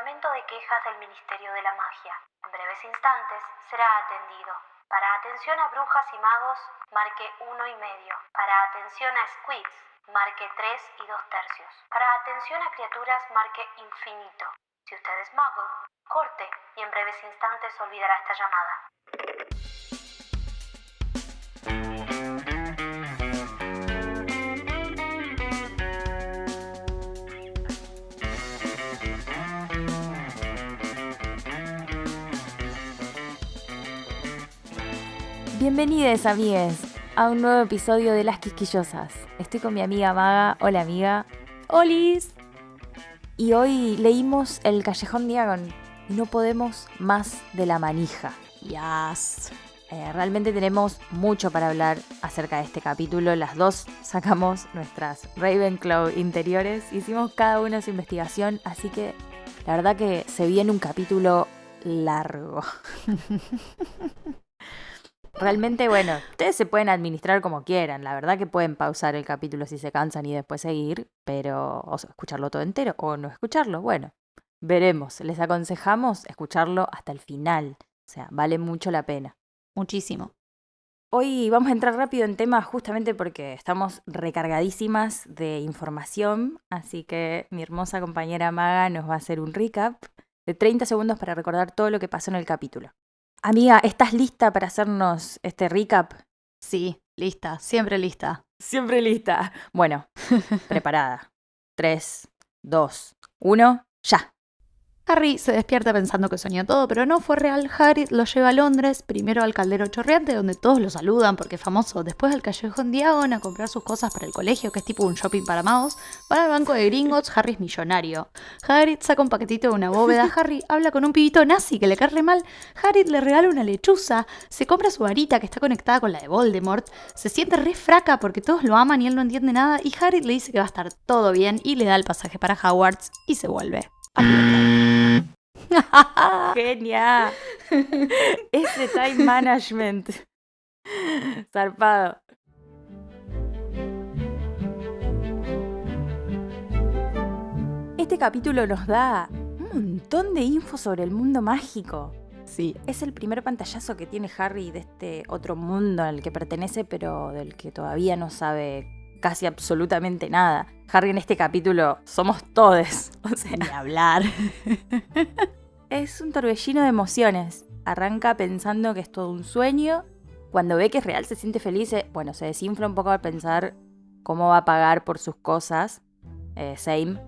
Departamento de Quejas del Ministerio de la Magia. En breves instantes será atendido. Para atención a brujas y magos, marque 1,5. Para atención a squids, marque 3 2/3. Para atención a criaturas, marque infinito. Si usted es mago, corte y en breves instantes olvidará esta llamada. Bienvenidos, amigues, a un nuevo episodio de Las Quisquillosas. Estoy con mi amiga Maga. Hola, amiga. ¡Olis! Y hoy leímos El Callejón Diagon y no podemos más de la manija. Yes. Realmente tenemos mucho para hablar acerca de este capítulo. Las dos sacamos nuestras Ravenclaw interiores. Hicimos cada una su investigación, así que la verdad que se viene un capítulo largo. Realmente, bueno, ustedes se pueden administrar como quieran. La verdad que pueden pausar el capítulo si se cansan y después seguir, pero o sea, escucharlo todo entero o no escucharlo. Bueno, veremos. Les aconsejamos escucharlo hasta el final. O sea, vale mucho la pena. Muchísimo. Hoy vamos a entrar rápido en tema justamente porque estamos recargadísimas de información. Así que mi hermosa compañera Maga nos va a hacer un recap de 30 segundos para recordar todo lo que pasó en el capítulo. Amiga, ¿estás lista para hacernos este recap? Sí, lista, siempre lista. Siempre lista. Bueno, preparada. 3, 2, 1, ya. Harry se despierta pensando que soñó todo, pero no fue real. Hagrid lo lleva a Londres, primero al Caldero Chorreante, donde todos lo saludan porque es famoso, después al Callejón Diagon a comprar sus cosas para el colegio, que es tipo un shopping para magos, van al banco de Gringotts. Harry es millonario. Hagrid saca un paquetito de una bóveda. Harry habla con un pibito nazi que le cae re mal. Hagrid le regala una lechuza, se compra su varita que está conectada con la de Voldemort, se siente re fraca porque todos lo aman y él no entiende nada, y Hagrid le dice que va a estar todo bien y le da el pasaje para Hogwarts y se vuelve a Genia. Ese time management. Zarpado. Este capítulo nos da un montón de info sobre el mundo mágico. Sí. Es el primer pantallazo que tiene Harry de este otro mundo al que pertenece, pero del que todavía no sabe casi absolutamente nada. Harry en este capítulo somos todes. O sea, Ni hablar. Es un torbellino de emociones. Arranca pensando que es todo un sueño. Cuando ve que es real se siente feliz. Bueno, se desinfla un poco al pensar cómo va a pagar por sus cosas. Same.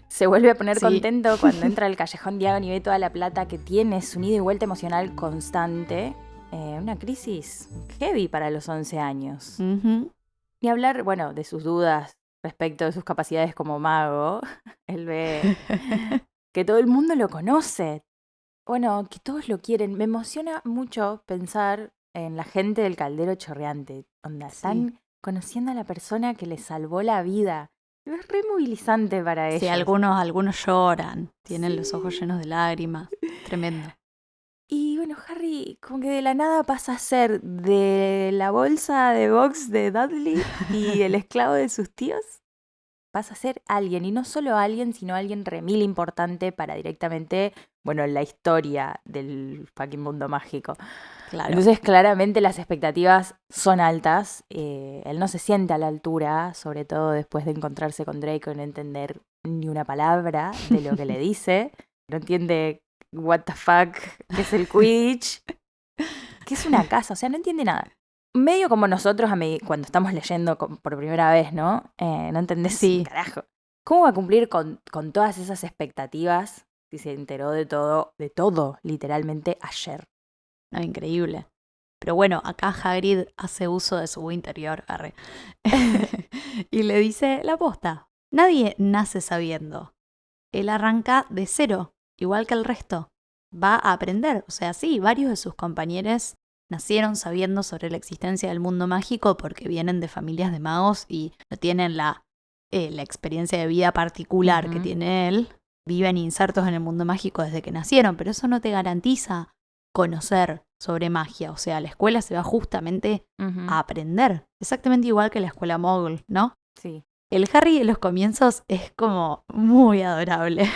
Se vuelve a poner contento cuando entra al Callejón Diagon y ve toda la plata que tiene. Es un ida y vuelta emocional constante. Una crisis heavy para los 11 años. Uh-huh. Ni hablar, bueno, de sus dudas respecto de sus capacidades como mago. Él ve que todo el mundo lo conoce. Bueno, que todos lo quieren. Me emociona mucho pensar en la gente del Caldero Chorreante. Onda, están conociendo a la persona que les salvó la vida. Es re movilizante para ellos. Sí, algunos lloran. Tienen los ojos llenos de lágrimas. Tremendo. Y bueno, Harry como que de la nada pasa a ser de la bolsa de box de Dudley y el esclavo de sus tíos. Pasa a ser alguien, y no solo alguien, sino alguien remil importante para directamente, bueno, la historia del fucking mundo mágico. Claro. Entonces, claramente las expectativas son altas. Él no se siente a la altura, sobre todo después de encontrarse con Draco y no entender ni una palabra de lo que le dice. No entiende what the fuck, qué es el Quidditch, qué es una casa, o sea, no entiende nada. Medio como nosotros cuando estamos leyendo por primera vez, ¿no? No entendés un carajo. ¿Cómo va a cumplir con todas esas expectativas si se enteró de todo, literalmente ayer? No, increíble. Pero bueno, acá Hagrid hace uso de su interior, Harry. Y le dice la posta. Nadie nace sabiendo. Él arranca de cero, igual que el resto. Va a aprender. O sea, sí, varios de sus compañeros nacieron sabiendo sobre la existencia del mundo mágico porque vienen de familias de magos y no tienen la experiencia de vida particular que tiene él. Viven insertos en el mundo mágico desde que nacieron, pero eso no te garantiza conocer sobre magia. O sea, la escuela se va justamente a aprender. Exactamente igual que la escuela Muggle, ¿no? Sí. El Harry en los comienzos es como muy adorable.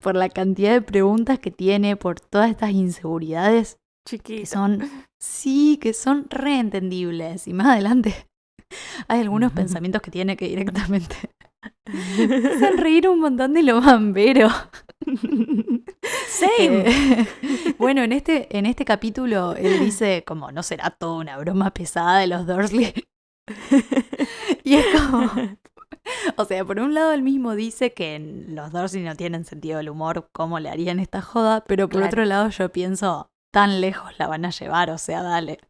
por la cantidad de preguntas que tiene, por todas estas inseguridades que Chiquito. son reentendibles. Y más adelante hay algunos pensamientos que tiene que directamente me hacen reír un montón de lo bambero. Same. Bueno, en este capítulo él dice como no será toda una broma pesada de los Dursley. Y es como, o sea, por un lado él mismo dice que los Dursley no tienen sentido del humor, cómo le harían esta joda, pero por Claro. otro lado yo pienso, tan lejos la van a llevar, o sea, dale.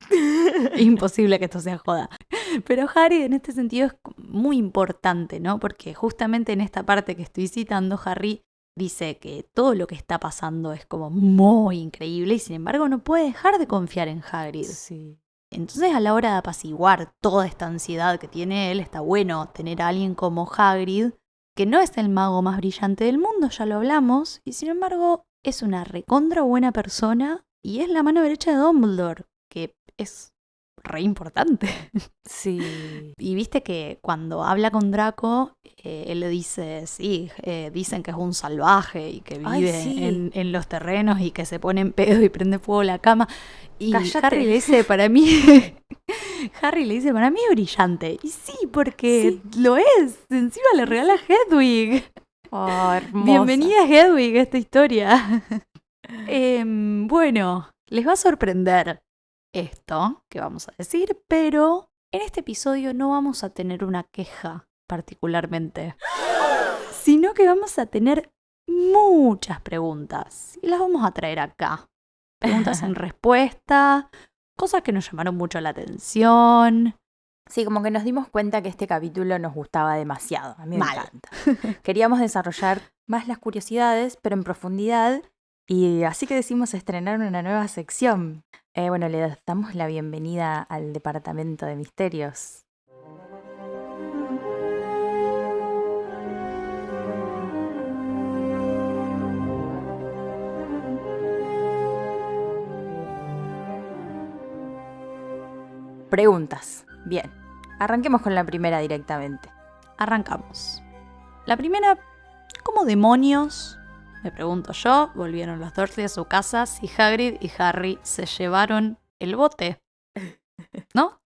Imposible que esto sea joda. Pero Harry en este sentido es muy importante, ¿no? Porque justamente en esta parte que estoy citando, Harry dice que todo lo que está pasando es como muy increíble y sin embargo no puede dejar de confiar en Hagrid. Sí. Entonces a la hora de apaciguar toda esta ansiedad que tiene él, está bueno tener a alguien como Hagrid, que no es el mago más brillante del mundo, ya lo hablamos, y sin embargo es una recontra buena persona y es la mano derecha de Dumbledore, que es re importante. Sí. Y viste que cuando habla con Draco, él le dice, sí, dicen que es un salvaje y que Ay, vive sí. en los terrenos y que se pone en pedo y prende fuego la cama. Y Cállate. Harry le dice, para mí, Harry le dice, para mí es brillante. Y sí, porque lo es. Encima le regala a Hedwig. Oh, hermosa. Bienvenida Hedwig a esta historia. Bueno, les va a sorprender esto que vamos a decir, pero en este episodio no vamos a tener una queja particularmente, sino que vamos a tener muchas preguntas y las vamos a traer acá. Preguntas en respuesta, cosas que nos llamaron mucho la atención. Sí, como que nos dimos cuenta que este capítulo nos gustaba demasiado. A mí me Mal. encanta. Queríamos desarrollar más las curiosidades, pero en profundidad. Y así que decidimos estrenar una nueva sección. Bueno, le damos la bienvenida al Departamento de Misterios. Preguntas. Bien, arranquemos con la primera directamente. Arrancamos. La primera, ¿cómo demonios, me pregunto yo, volvieron los Dursley a su casa si Hagrid y Harry se llevaron el bote? ¿No?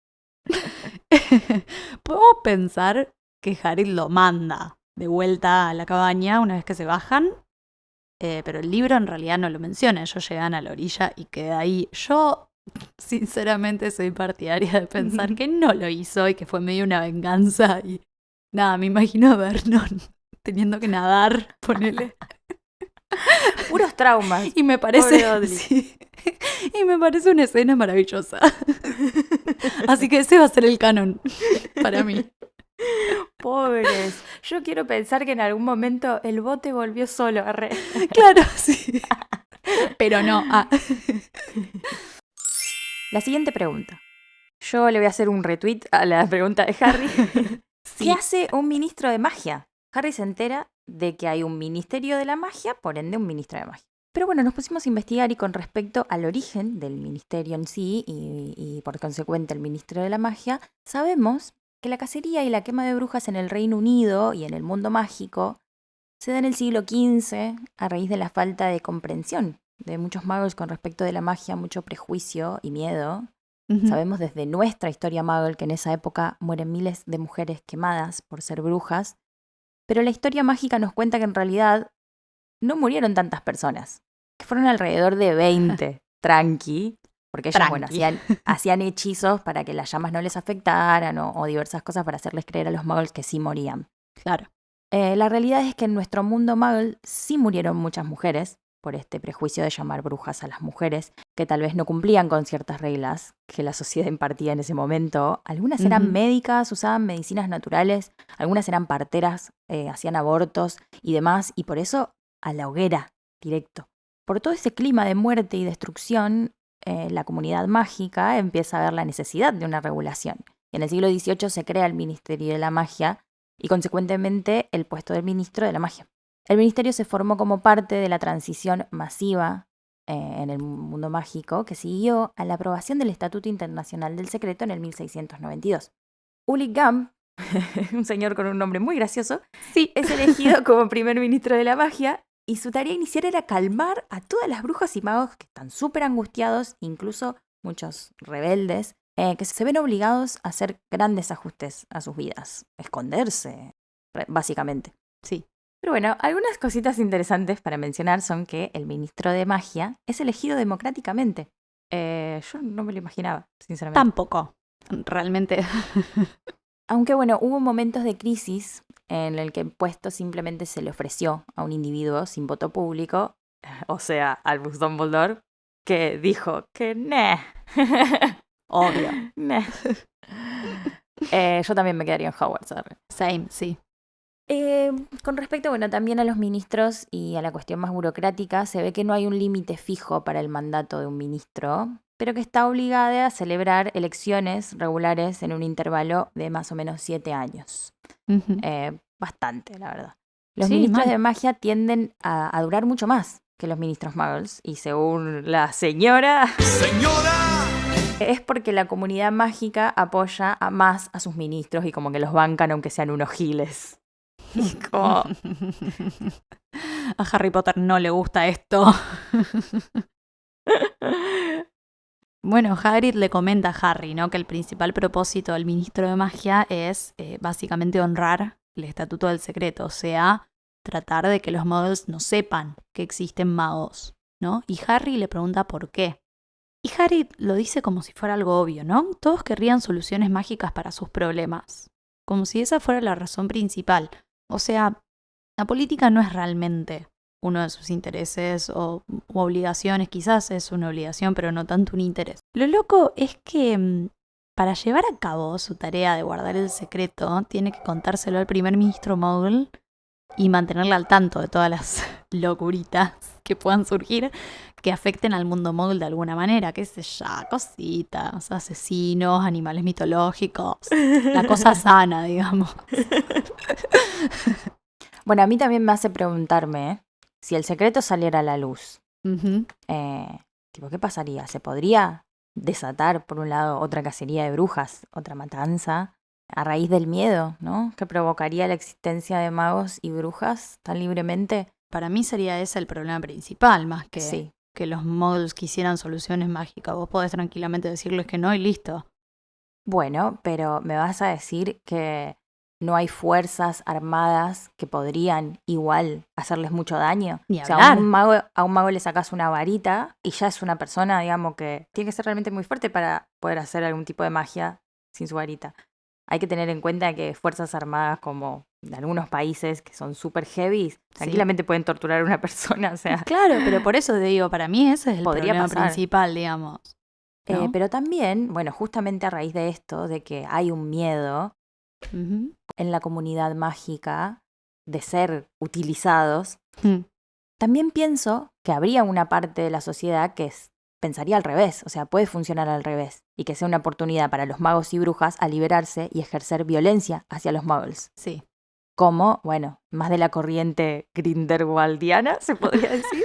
Podemos pensar que Hagrid lo manda de vuelta a la cabaña una vez que se bajan, pero el libro en realidad no lo menciona. Ellos llegan a la orilla y queda ahí. Yo, sinceramente, soy partidaria de pensar que no lo hizo y que fue medio una venganza. Y nada, me imagino a Vernon teniendo que nadar, ponele. Puros traumas. Y me Pobre parece, Dudley. sí. Y me parece una escena maravillosa. Así que ese va a ser el canon para mí. Pobres. Yo quiero pensar que en algún momento el bote volvió solo. Arre. Claro, sí. Pero no. La siguiente pregunta. Yo le voy a hacer un retweet a la pregunta de Harry. Sí. ¿Qué hace un ministro de magia? Harry se entera de que hay un ministerio de la magia, por ende un ministro de magia. Pero bueno, nos pusimos a investigar y con respecto al origen del ministerio en sí y por consecuente el ministro de la magia, sabemos que la cacería y la quema de brujas en el Reino Unido y en el mundo mágico se da en el siglo XV a raíz de la falta de comprensión de muchos magos con respecto de la magia, mucho prejuicio y miedo. Ujú. Sabemos desde nuestra historia Muggle que en esa época mueren miles de mujeres quemadas por ser brujas, pero la historia mágica nos cuenta que en realidad no murieron tantas personas, que fueron alrededor de 20, tranqui, porque ellos, bueno, hacían hechizos para que las llamas no les afectaran o diversas cosas para hacerles creer a los Muggles que sí morían. Claro. La realidad es que en nuestro mundo Muggle sí murieron muchas mujeres, por este prejuicio de llamar brujas a las mujeres, que tal vez no cumplían con ciertas reglas que la sociedad impartía en ese momento. Algunas eran Ujú. médicas, usaban medicinas naturales, algunas eran parteras, hacían abortos y demás, y por eso a la hoguera, directo. Por todo ese clima de muerte y destrucción, la comunidad mágica empieza a ver la necesidad de una regulación. Y en el siglo XVIII se crea el Ministerio de la Magia y consecuentemente el puesto del ministro de la magia. El ministerio se formó como parte de la transición masiva en el mundo mágico que siguió a la aprobación del Estatuto Internacional del Secreto en el 1692. Ulrich Gump, un señor con un nombre muy gracioso, Sí. es elegido como primer ministro de la magia Y su tarea inicial era calmar a todas las brujas y magos que están súper angustiados, incluso muchos rebeldes, que se ven obligados a hacer grandes ajustes a sus vidas, esconderse, básicamente. Sí. Pero bueno, algunas cositas interesantes para mencionar son que el ministro de magia es elegido democráticamente. Yo no me lo imaginaba, sinceramente. Tampoco, realmente. Aunque bueno, hubo momentos de crisis en el que el puesto simplemente se le ofreció a un individuo sin voto público, o sea, Albus Dumbledore, que dijo que nah. Obvio. Nah. Yo también me quedaría en Hogwarts. Same, sí. Con respecto, bueno, también a los ministros y a la cuestión más burocrática, se ve que no hay un límite fijo para el mandato de un ministro, pero que está obligada a celebrar elecciones regulares en un intervalo de más o menos 7 años. Ujú. Bastante, la verdad. Los Sí, ministros mal. de magia tienden a durar mucho más que los ministros muggles, y según la señora, es porque la comunidad mágica apoya más a sus ministros y como que los bancan aunque sean unos giles. Y como, A Harry Potter no le gusta esto. Bueno, Hagrid le comenta a Harry, ¿no?, que el principal propósito del ministro de magia es básicamente honrar el estatuto del secreto, o sea, tratar de que los muggles no sepan que existen magos, ¿no? Y Harry le pregunta por qué. Y Harry lo dice como si fuera algo obvio, ¿no? Todos querrían soluciones mágicas para sus problemas, como si esa fuera la razón principal. O sea, la política no es realmente uno de sus intereses o obligaciones. Quizás es una obligación, pero no tanto un interés. Lo loco es que para llevar a cabo su tarea de guardar el secreto, tiene que contárselo al primer ministro Muggle y mantenerla al tanto de todas las locuritas que puedan surgir que afecten al mundo Muggle de alguna manera. Qué sé yo, cositas, asesinos, animales mitológicos, la cosa sana, digamos. bueno, a mí también me hace preguntarme si el secreto saliera a la luz. Ujú. Tipo, ¿qué pasaría? ¿Se podría desatar, por un lado, otra cacería de brujas, otra matanza, a raíz del miedo, ¿no?, que provocaría la existencia de magos y brujas tan libremente? Para mí sería ese el problema principal, más que Sí. que los muggles quisieran soluciones mágicas. Vos podés tranquilamente decirles que no y listo. Bueno, pero me vas a decir que no hay fuerzas armadas que podrían igual hacerles mucho daño. Ni O sea, hablar. a un mago le sacas una varita y ya es una persona, digamos, que tiene que ser realmente muy fuerte para poder hacer algún tipo de magia sin su varita. Hay que tener en cuenta que fuerzas armadas como de algunos países que son súper heavy, tranquilamente pueden torturar a una persona, o sea. Claro, pero por eso te digo, para mí ese es el Podría problema pasar. principal, digamos. ¿no? Pero también, bueno, justamente a raíz de esto, de que hay un miedo Ujú. en la comunidad mágica de ser utilizados, Mm. también pienso que habría una parte de la sociedad que pensaría al revés, o sea, puede funcionar al revés, y que sea una oportunidad para los magos y brujas a liberarse y ejercer violencia hacia los muggles. Sí. Como, bueno, más de la corriente grindelwaldiana, se podría decir.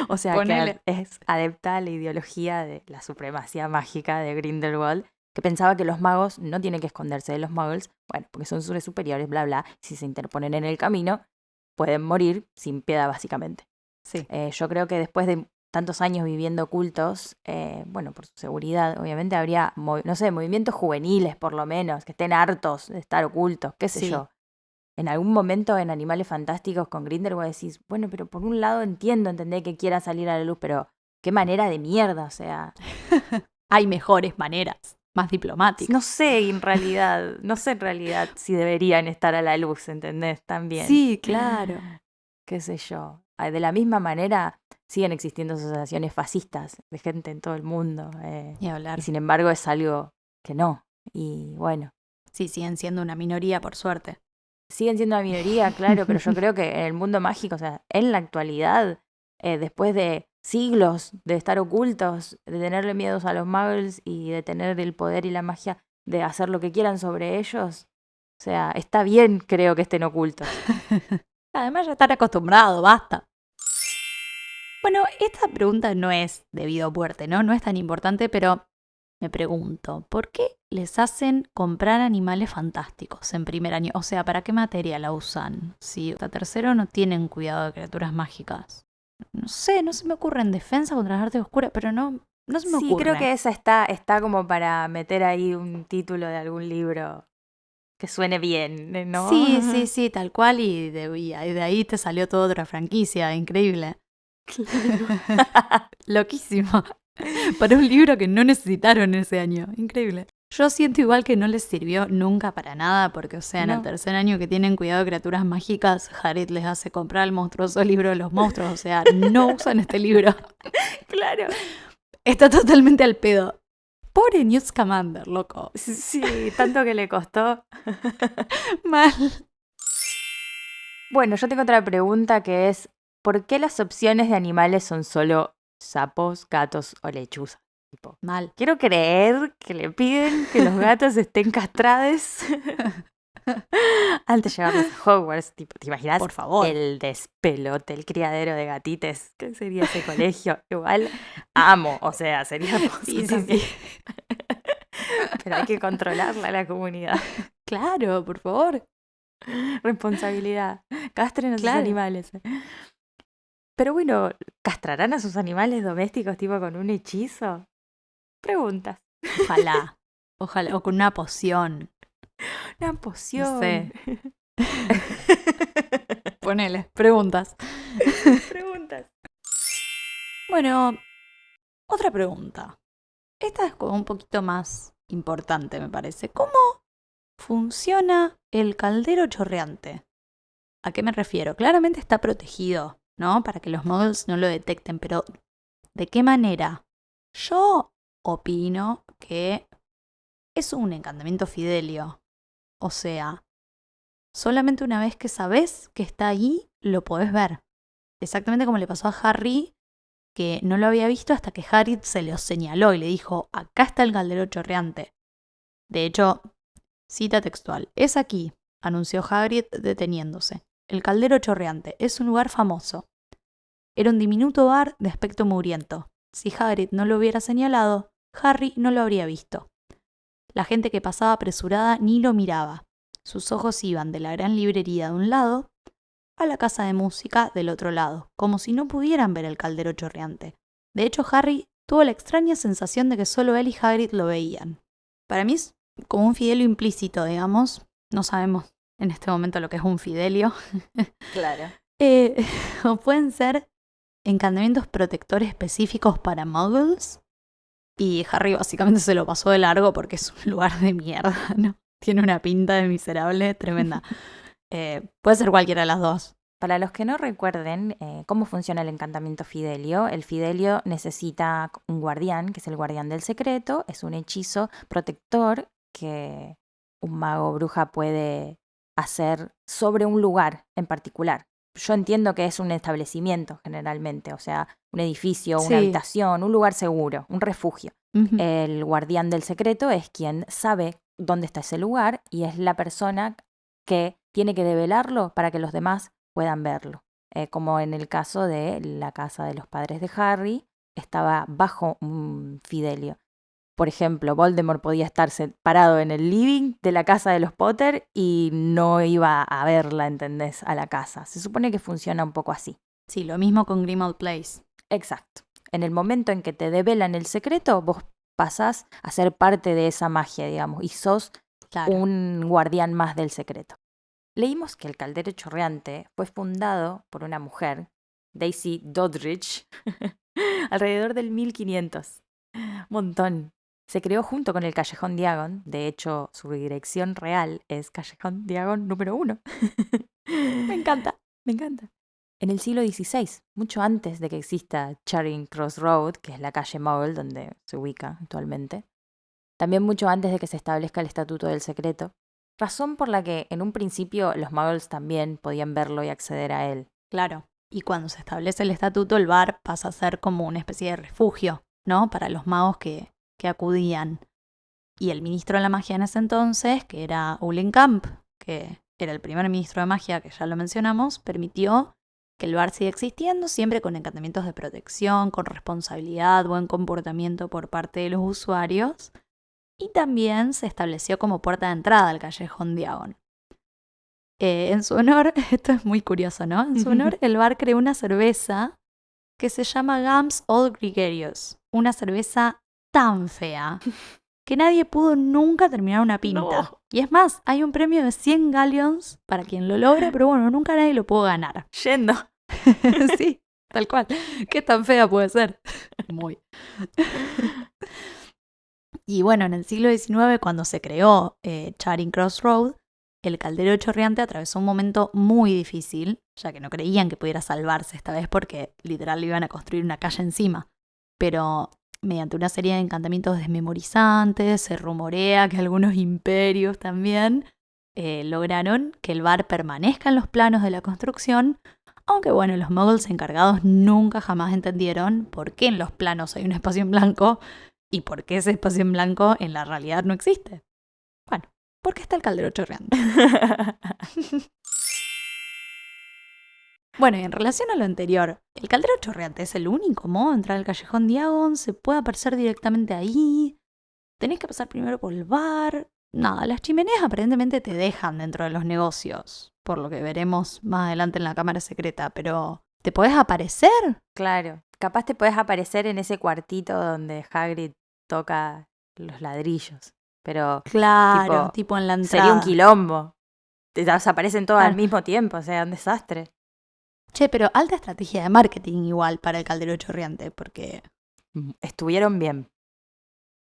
O sea, Ponele. que es adepta a la ideología de la supremacía mágica de Grindelwald, que pensaba que los magos no tienen que esconderse de los muggles, bueno, porque son seres superiores, bla, bla. Si se interponen en el camino, pueden morir sin piedad, básicamente. Sí. Yo creo que después de tantos años viviendo ocultos, bueno, por su seguridad, obviamente habría, no sé, movimientos juveniles, por lo menos, que estén hartos de estar ocultos, qué sé Sí. yo. En algún momento en Animales Fantásticos con Grindelwald decís, bueno, pero por un lado entendé que quiera salir a la luz, pero qué manera de mierda, o sea. Hay mejores maneras, más diplomáticas. No sé en realidad si deberían estar a la luz, ¿entendés? También. Sí, claro. Qué sé yo. De la misma manera siguen existiendo asociaciones fascistas de gente en todo el mundo. Ni hablar. Y sin embargo es algo que no. Y bueno. Sí, siguen siendo una minoría, por suerte. Siguen siendo una minoría, claro, pero yo creo que en el mundo mágico, o sea, en la actualidad, después de siglos de estar ocultos, de tenerle miedos a los muggles y de tener el poder y la magia de hacer lo que quieran sobre ellos, o sea, está bien, creo, que estén ocultos. Además ya están acostumbrados, basta. Bueno, esta pregunta no es debido a muerte, ¿no? No es tan importante, pero me pregunto, ¿por qué les hacen comprar animales fantásticos en primer año? O sea, ¿para qué materia la usan? Si hasta tercero no tienen cuidado de criaturas mágicas. No sé, no se me ocurre en defensa contra las artes oscuras, pero no se me Sí, ocurre. creo que esa está como para meter ahí un título de algún libro que suene bien, ¿no? Sí, tal cual, y de ahí te salió toda otra franquicia, increíble. Loquísimo. Para un libro que no necesitaron ese año, increíble. Yo siento igual que no les sirvió nunca para nada, porque, o sea, en el tercer año que tienen cuidado de criaturas mágicas, Hagrid les hace comprar el monstruoso libro de los monstruos, o sea, no usan este libro. Claro. Está totalmente al pedo. Pobre Newt Scamander, loco. Sí, tanto que le costó. Mal. Bueno, yo tengo otra pregunta que es, ¿por qué las opciones de animales son solo sapos, gatos o lechuzas? Tipo, Mal. quiero creer que le piden que los gatos estén castrados antes de llevarlos a Hogwarts. Tipo, ¿te imaginas? Por favor. El despelote, el criadero de gatites. ¿Qué sería ese colegio? Igual amo, o sea, sería Sí. Pero hay que controlarla la comunidad. Claro, por favor. Responsabilidad. Castren a sus Claro. animales. Pero bueno, ¿castrarán a sus animales domésticos tipo con un hechizo? Preguntas. Ojalá. Ojalá. O con una poción. Una poción. No sé. Ponele. Preguntas. Preguntas. Bueno, otra pregunta. Esta es como un poquito más importante, me parece. ¿Cómo funciona el caldero chorreante? ¿A qué me refiero? Claramente está protegido, ¿no? Para que los muggles no lo detecten, pero ¿de qué manera? Yo opino que es un encantamiento fidelio. O sea, solamente una vez que sabes que está ahí, lo podés ver. Exactamente como le pasó a Harry, que no lo había visto hasta que Hagrid se lo señaló y le dijo, acá está el caldero chorreante. De hecho, cita textual, es aquí, anunció Hagrid deteniéndose. El caldero chorreante es un lugar famoso. Era un diminuto bar de aspecto mugriento. Si Hagrid no lo hubiera señalado, Harry no lo habría visto. La gente que pasaba apresurada ni lo miraba. Sus ojos iban de la gran librería de un lado a la casa de música del otro lado, como si no pudieran ver el caldero chorreante. De hecho, Harry tuvo la extraña sensación de que solo él y Hagrid lo veían. Para mí es como un fidelio implícito, digamos. No sabemos en este momento lo que es un fidelio. Claro. O pueden ser encantamientos protectores específicos para muggles. Y Harry básicamente se lo pasó de largo porque es un lugar de mierda, ¿no? Tiene una pinta de miserable tremenda. Puede ser cualquiera de las dos. Para los que no recuerden cómo funciona el encantamiento fidelio, el fidelio necesita un guardián, que es el guardián del secreto. Es un hechizo protector que un mago o bruja puede hacer sobre un lugar en particular. Yo entiendo que es un establecimiento generalmente, o sea, un edificio, una habitación, un lugar seguro, un refugio. El guardián del secreto es quien sabe dónde está ese lugar y es la persona que tiene que develarlo para que los demás puedan verlo. Como en el caso de la casa de los padres de Harry, estaba bajo un fidelio. Por ejemplo, Voldemort podía estar parado en el living de la casa de los Potter y no iba a verla, ¿entendés? A la casa. Se supone que funciona un poco así. Sí, lo mismo con Grimmauld Place. Exacto. En el momento en que te develan el secreto, vos pasás a ser parte de esa magia, digamos, y sos un guardián más del secreto. Leímos que el caldero chorreante fue fundado por una mujer, Daisy Doddridge, alrededor del 1500. Montón. Se creó junto con el Callejón Diagon. De hecho, su dirección real es Callejón Diagon número 1. Me encanta. Me encanta. En el siglo XVI, mucho antes de que exista Charing Cross Road, que es la calle Muggle donde se ubica actualmente, también mucho antes de que se establezca el Estatuto del Secreto, razón por la que en un principio los Muggles también podían verlo y acceder a él. Claro, y cuando se establece el estatuto, el bar pasa a ser como una especie de refugio, ¿no? Para los magos que acudían. Y el ministro de la magia en ese entonces, que era Ulenkamp, que era el primer ministro de magia, que ya lo mencionamos, permitió que el bar sigue existiendo, siempre con encantamientos de protección, con responsabilidad, buen comportamiento por parte de los usuarios. Y también se estableció como puerta de entrada al callejón Diagon. En su honor, esto es muy curioso, ¿no? En su honor, el bar creó una cerveza que se llama Gums Old Gregarious. Una cerveza tan fea que nadie pudo nunca terminar una pinta. No. Y es más, hay un premio de 100 galleons para quien lo logre, pero bueno, nunca nadie lo pudo ganar. Yendo. Sí, tal cual. ¿Qué tan fea puede ser? Muy. Y bueno, en el siglo XIX, cuando se creó Charing Cross Road, el caldero chorreante atravesó un momento muy difícil, ya que no creían que pudiera salvarse esta vez porque literal le iban a construir una calle encima. Pero mediante una serie de encantamientos desmemorizantes, se rumorea que algunos imperios también lograron que el bar permanezca en los planos de la construcción, aunque bueno, los muggles encargados nunca jamás entendieron por qué en los planos hay un espacio en blanco y por qué ese espacio en blanco en la realidad no existe. Bueno, ¿por qué está el caldero chorreante? Bueno, y en relación a lo anterior, ¿el caldero chorreante es el único modo de entrar al callejón Diagon? ¿Se puede aparecer directamente ahí? ¿Tenés que pasar primero por el bar? Nada, las chimeneas aparentemente te dejan dentro de los negocios, por lo que veremos más adelante en la cámara secreta, pero ¿te podés aparecer? Claro. Capaz te podés aparecer en ese cuartito donde Hagrid toca los ladrillos. Pero Claro, tipo en la entrada. sería un quilombo. Te desaparecen todos Claro. al mismo tiempo, o sea, un desastre. Che, pero alta estrategia de marketing igual para el caldero chorreante, porque Estuvieron bien.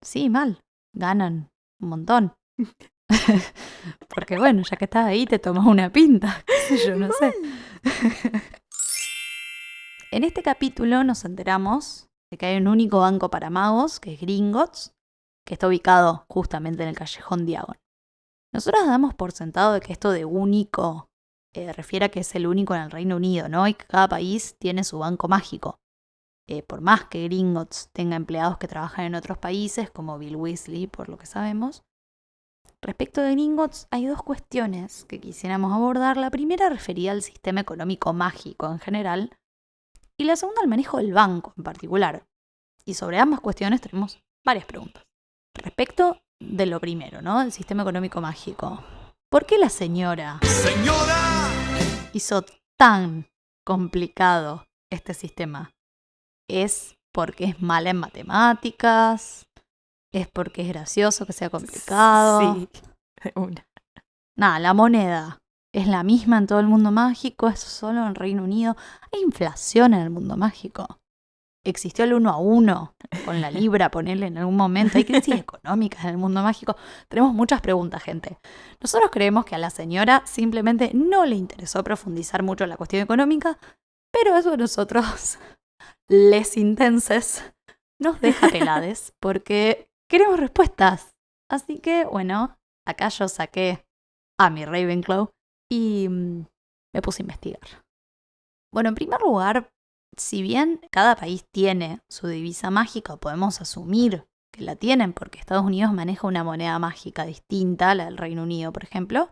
sí, mal, ganan un montón. Porque bueno, ya que estás ahí te tomas una pinta, qué sé yo, no sé. En este capítulo nos enteramos de que hay un único banco para magos, que es Gringotts, que está ubicado justamente en el callejón Diagon. Nosotros damos por sentado de que esto de único refiere a que es el único en el Reino Unido, ¿no? Y que cada país tiene su banco mágico. Por más que Gringotts tenga empleados que trabajan en otros países, como Bill Weasley, por lo que sabemos. Respecto de Gringotts, hay dos cuestiones que quisiéramos abordar. La primera refería al sistema económico mágico en general, y la segunda al manejo del banco en particular. Y sobre ambas cuestiones tenemos varias preguntas. Respecto de lo primero, ¿no? El sistema económico mágico. ¿Por qué la señora hizo tan complicado este sistema? ¿Es porque es mala en matemáticas? ¿Es porque es gracioso que sea complicado? Sí, una. Nada, la moneda es la misma en todo el mundo mágico, es solo en Reino Unido. Hay inflación en el mundo mágico. Existió el 1 a 1 con la libra, ponerle en algún momento. Hay crisis económicas en el mundo mágico. Tenemos muchas preguntas, gente. Nosotros creemos que a la señora simplemente no le interesó profundizar mucho en la cuestión económica, pero eso a nosotros, les intenses, nos deja pelades porque queremos respuestas. Así que, bueno, acá yo saqué a mi Ravenclaw y me puse a investigar. Bueno, en primer lugar, si bien cada país tiene su divisa mágica, podemos asumir que la tienen porque Estados Unidos maneja una moneda mágica distinta a la del Reino Unido, por ejemplo.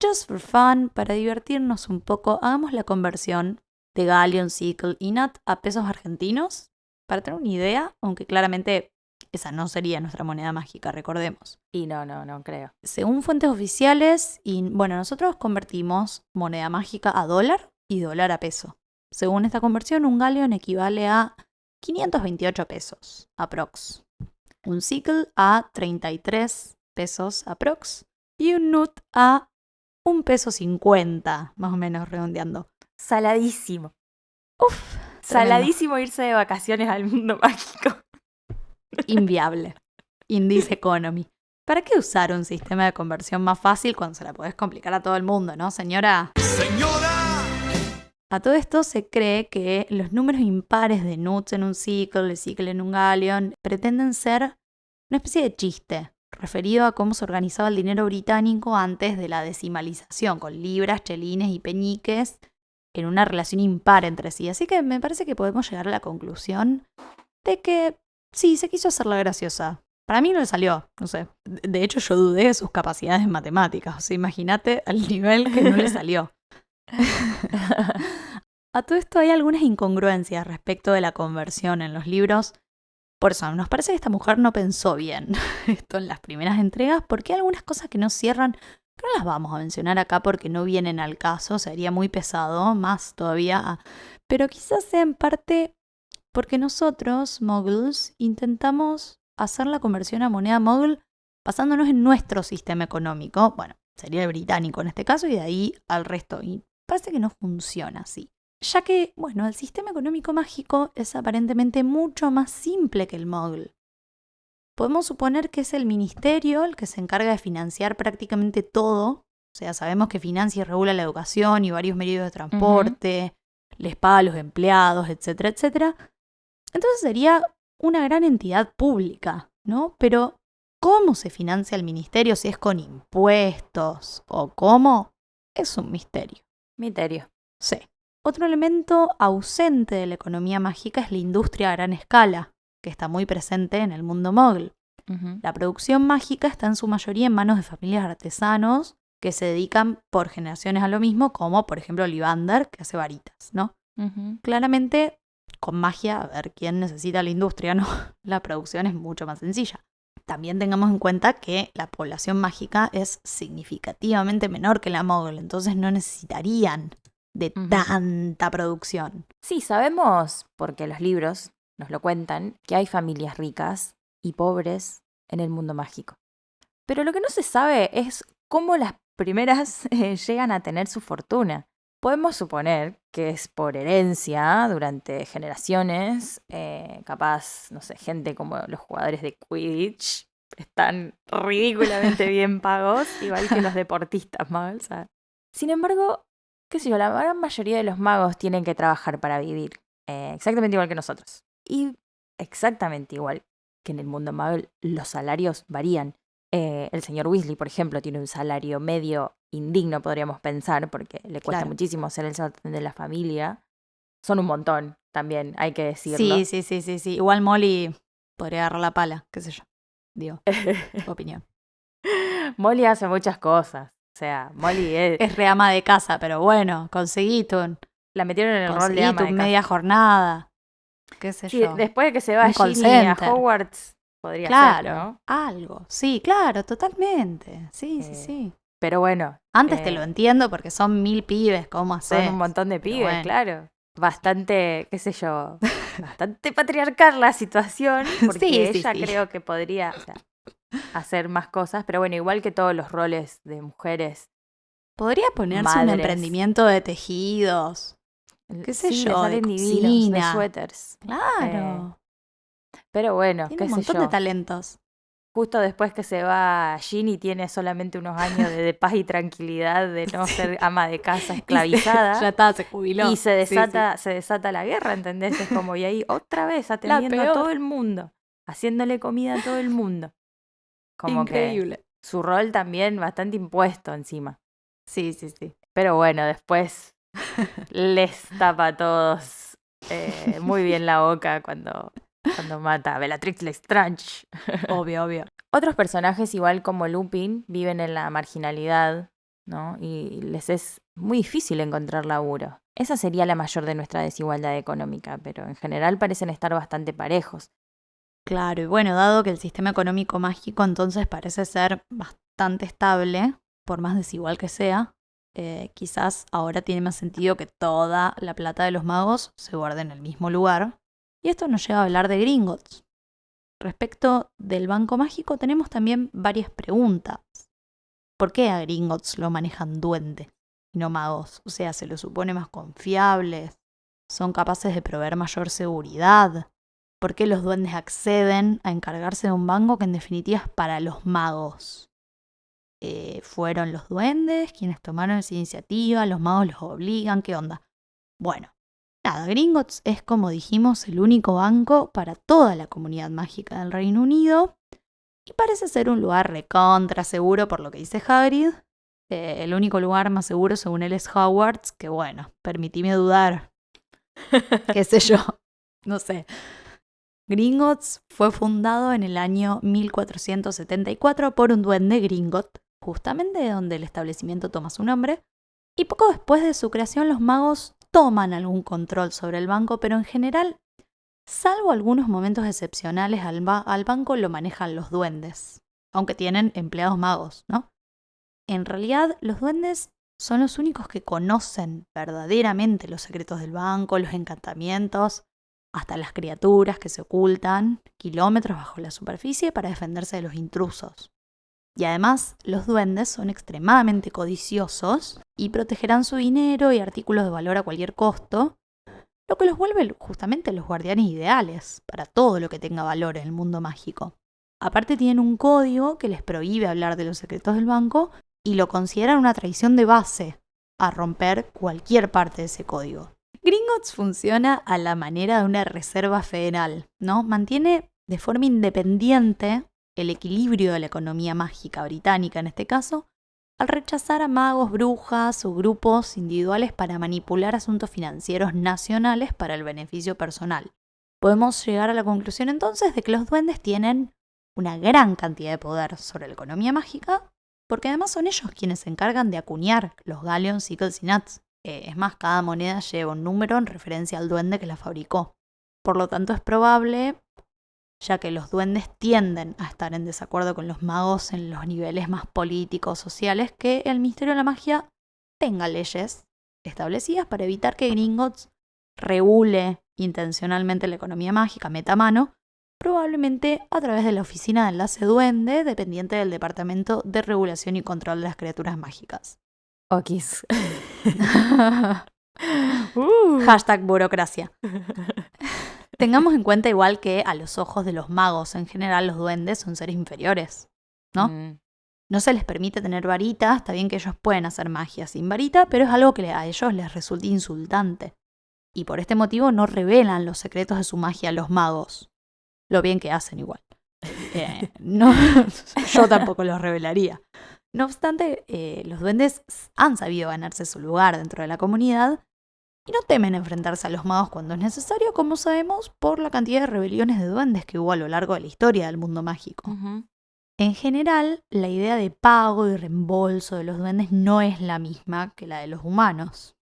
Just for fun, para divertirnos un poco, hagamos la conversión de Galleon, Sickle y Nut a pesos argentinos para tener una idea, aunque claramente esa no sería nuestra moneda mágica, recordemos. Y no creo. Según fuentes oficiales, y bueno, nosotros convertimos moneda mágica a dólar y dólar a peso. Según esta conversión, un galleon equivale a 528 pesos, aprox. Un sickle a 33 pesos, aprox. Y un nut a 1,50 peso, más o menos redondeando. Saladísimo. Uf, Saladísimo irse de vacaciones al mundo mágico. Inviable. Indice economy. ¿Para qué usar un sistema de conversión más fácil cuando se la podés complicar a todo el mundo, no, señora? ¡Señora! A todo esto se cree que los números impares de nuts en un sickle, de sickle en un galleon, pretenden ser una especie de chiste, referido a cómo se organizaba el dinero británico antes de la decimalización, con libras, chelines y peñiques, en una relación impar entre sí. Así que me parece que podemos llegar a la conclusión de que sí, se quiso hacer la graciosa. Para mí no le salió, no sé. De hecho, yo dudé de sus capacidades en matemáticas. O sea, imagínate al nivel que no le salió. A todo esto hay algunas incongruencias respecto de la conversión en los libros. Por eso, nos parece que esta mujer no pensó bien esto en las primeras entregas, porque hay algunas cosas que no cierran, que no las vamos a mencionar acá porque no vienen al caso, sería muy pesado, más todavía. Pero quizás sea en parte porque nosotros, muggles, intentamos hacer la conversión a moneda muggle basándonos en nuestro sistema económico. Bueno, sería el británico en este caso, y de ahí al resto. Y parece que no funciona así. Ya que, bueno, el sistema económico mágico es aparentemente mucho más simple que el muggle. Podemos suponer que es el ministerio el que se encarga de financiar prácticamente todo. O sea, sabemos que financia y regula la educación y varios medios de transporte, les paga a los empleados, etcétera, etcétera. Entonces sería una gran entidad pública, ¿no? Pero, ¿cómo se financia el ministerio? Si es con impuestos o cómo, es un misterio. Misterio. Sí. Otro elemento ausente de la economía mágica es la industria a gran escala, que está muy presente en el mundo muggle. La producción mágica está en su mayoría en manos de familias de artesanos que se dedican por generaciones a lo mismo, como por ejemplo Ollivander, que hace varitas, ¿no? Claramente, con magia, a ver quién necesita la industria, ¿no? La producción es mucho más sencilla. También tengamos en cuenta que la población mágica es significativamente menor que la muggle, entonces no necesitarían de tanta producción. Sí, sabemos, porque los libros nos lo cuentan, que hay familias ricas y pobres en el mundo mágico. Pero lo que no se sabe es cómo las primeras llegan a tener su fortuna. Podemos suponer que es por herencia durante generaciones, capaz, no sé, gente como los jugadores de Quidditch están ridículamente bien pagos, igual que los deportistas magos. Sin embargo, qué sé yo, la gran mayoría de los magos tienen que trabajar para vivir, exactamente igual que nosotros. Y exactamente igual que en el mundo mago, los salarios varían. El señor Weasley, por ejemplo, tiene un salario medio indigno, podríamos pensar, porque le cuesta muchísimo ser el sartén de la familia. Son un montón, también, hay que decirlo. Sí. Igual Molly podría agarrar la pala, qué sé yo. Digo, opinión. Molly hace muchas cosas. O sea, Molly es re ama de casa, pero bueno, conseguiste la metieron en el rol de ama de casa. media jornada, qué sé yo. Después de que se va Ginny a Hogwarts, podría ser, ¿no? Algo. Sí, claro, totalmente. Sí. Pero bueno. Antes te lo entiendo porque son 1000 pibes, ¿cómo hacer? Son un montón de pibes, claro. Bastante, qué sé yo, bastante patriarcal la situación, porque ella creo que podría hacer más cosas, pero bueno, igual que todos los roles de mujeres. Podría ponerse un emprendimiento de tejidos, qué sé yo, de cocina, de suéteres. Claro. Pero bueno, tiene un montón de talentos. Justo después que se va Ginny tiene solamente unos años de paz y tranquilidad, de no ser ama de casa esclavizada. Ya está, se jubiló. Y se desata la guerra, ¿entendés? Es como, y ahí otra vez atendiendo a todo el mundo, haciéndole comida a todo el mundo. Como increíble. Que su rol también bastante impuesto encima. Sí. Pero bueno, después les tapa a todos muy bien la boca cuando mata a Bellatrix Lestrange. Obvio. Otros personajes, igual como Lupin, viven en la marginalidad, ¿no? Y les es muy difícil encontrar laburo. Esa sería la mayor de nuestra desigualdad económica, pero en general parecen estar bastante parejos. Claro, y bueno, dado que el sistema económico mágico entonces parece ser bastante estable, por más desigual que sea, quizás ahora tiene más sentido que toda la plata de los magos se guarde en el mismo lugar. Y esto nos lleva a hablar de Gringotts. Respecto del banco mágico tenemos también varias preguntas. ¿Por qué a Gringotts lo manejan duendes y no magos? O sea, ¿se los supone más confiables? ¿Son capaces de proveer mayor seguridad? ¿Por qué los duendes acceden a encargarse de un banco que en definitiva es para los magos? ¿Fueron los duendes quienes tomaron esa iniciativa? ¿Los magos los obligan? ¿Qué onda? Bueno. Nada, Gringotts es, como dijimos, el único banco para toda la comunidad mágica del Reino Unido y parece ser un lugar recontra seguro por lo que dice Hagrid. El único lugar más seguro según él es Hogwarts, que bueno, permitime dudar. Qué sé yo, no sé. Gringotts fue fundado en el año 1474 por un duende Gringotts, justamente de donde el establecimiento toma su nombre, y poco después de su creación los magos toman algún control sobre el banco, pero en general, salvo algunos momentos excepcionales, al banco lo manejan los duendes, aunque tienen empleados magos, ¿no? En realidad, los duendes son los únicos que conocen verdaderamente los secretos del banco, los encantamientos, hasta las criaturas que se ocultan kilómetros bajo la superficie para defenderse de los intrusos. Y además, los duendes son extremadamente codiciosos y protegerán su dinero y artículos de valor a cualquier costo, lo que los vuelve justamente los guardianes ideales para todo lo que tenga valor en el mundo mágico. Aparte tienen un código que les prohíbe hablar de los secretos del banco y lo consideran una traición de base a romper cualquier parte de ese código. Gringotts funciona a la manera de una reserva federal, ¿no? Mantiene de forma independiente el equilibrio de la economía mágica británica en este caso, al rechazar a magos, brujas o grupos individuales para manipular asuntos financieros nacionales para el beneficio personal. Podemos llegar a la conclusión entonces de que los duendes tienen una gran cantidad de poder sobre la economía mágica, porque además son ellos quienes se encargan de acuñar los galleons, sickles y nuts. Es más, cada moneda lleva un número en referencia al duende que la fabricó. Por lo tanto, es probable, ya que los duendes tienden a estar en desacuerdo con los magos en los niveles más políticos, sociales, que el Ministerio de la Magia tenga leyes establecidas para evitar que Gringotts regule intencionalmente la economía mágica, meta mano, probablemente a través de la Oficina de Enlace Duende, dependiente del Departamento de Regulación y Control de las Criaturas Mágicas. Okis. Hashtag burocracia. Tengamos en cuenta igual que a los ojos de los magos en general los duendes son seres inferiores, ¿no? No se les permite tener varita, está bien que ellos pueden hacer magia sin varita, pero es algo que a ellos les resulta insultante. Y por este motivo no revelan los secretos de su magia a los magos. Lo bien que hacen igual. No, yo tampoco los revelaría. No obstante, los duendes han sabido ganarse su lugar dentro de la comunidad y no temen enfrentarse a los magos cuando es necesario, como sabemos por la cantidad de rebeliones de duendes que hubo a lo largo de la historia del mundo mágico. En general, la idea de pago y reembolso de los duendes no es la misma que la de los humanos.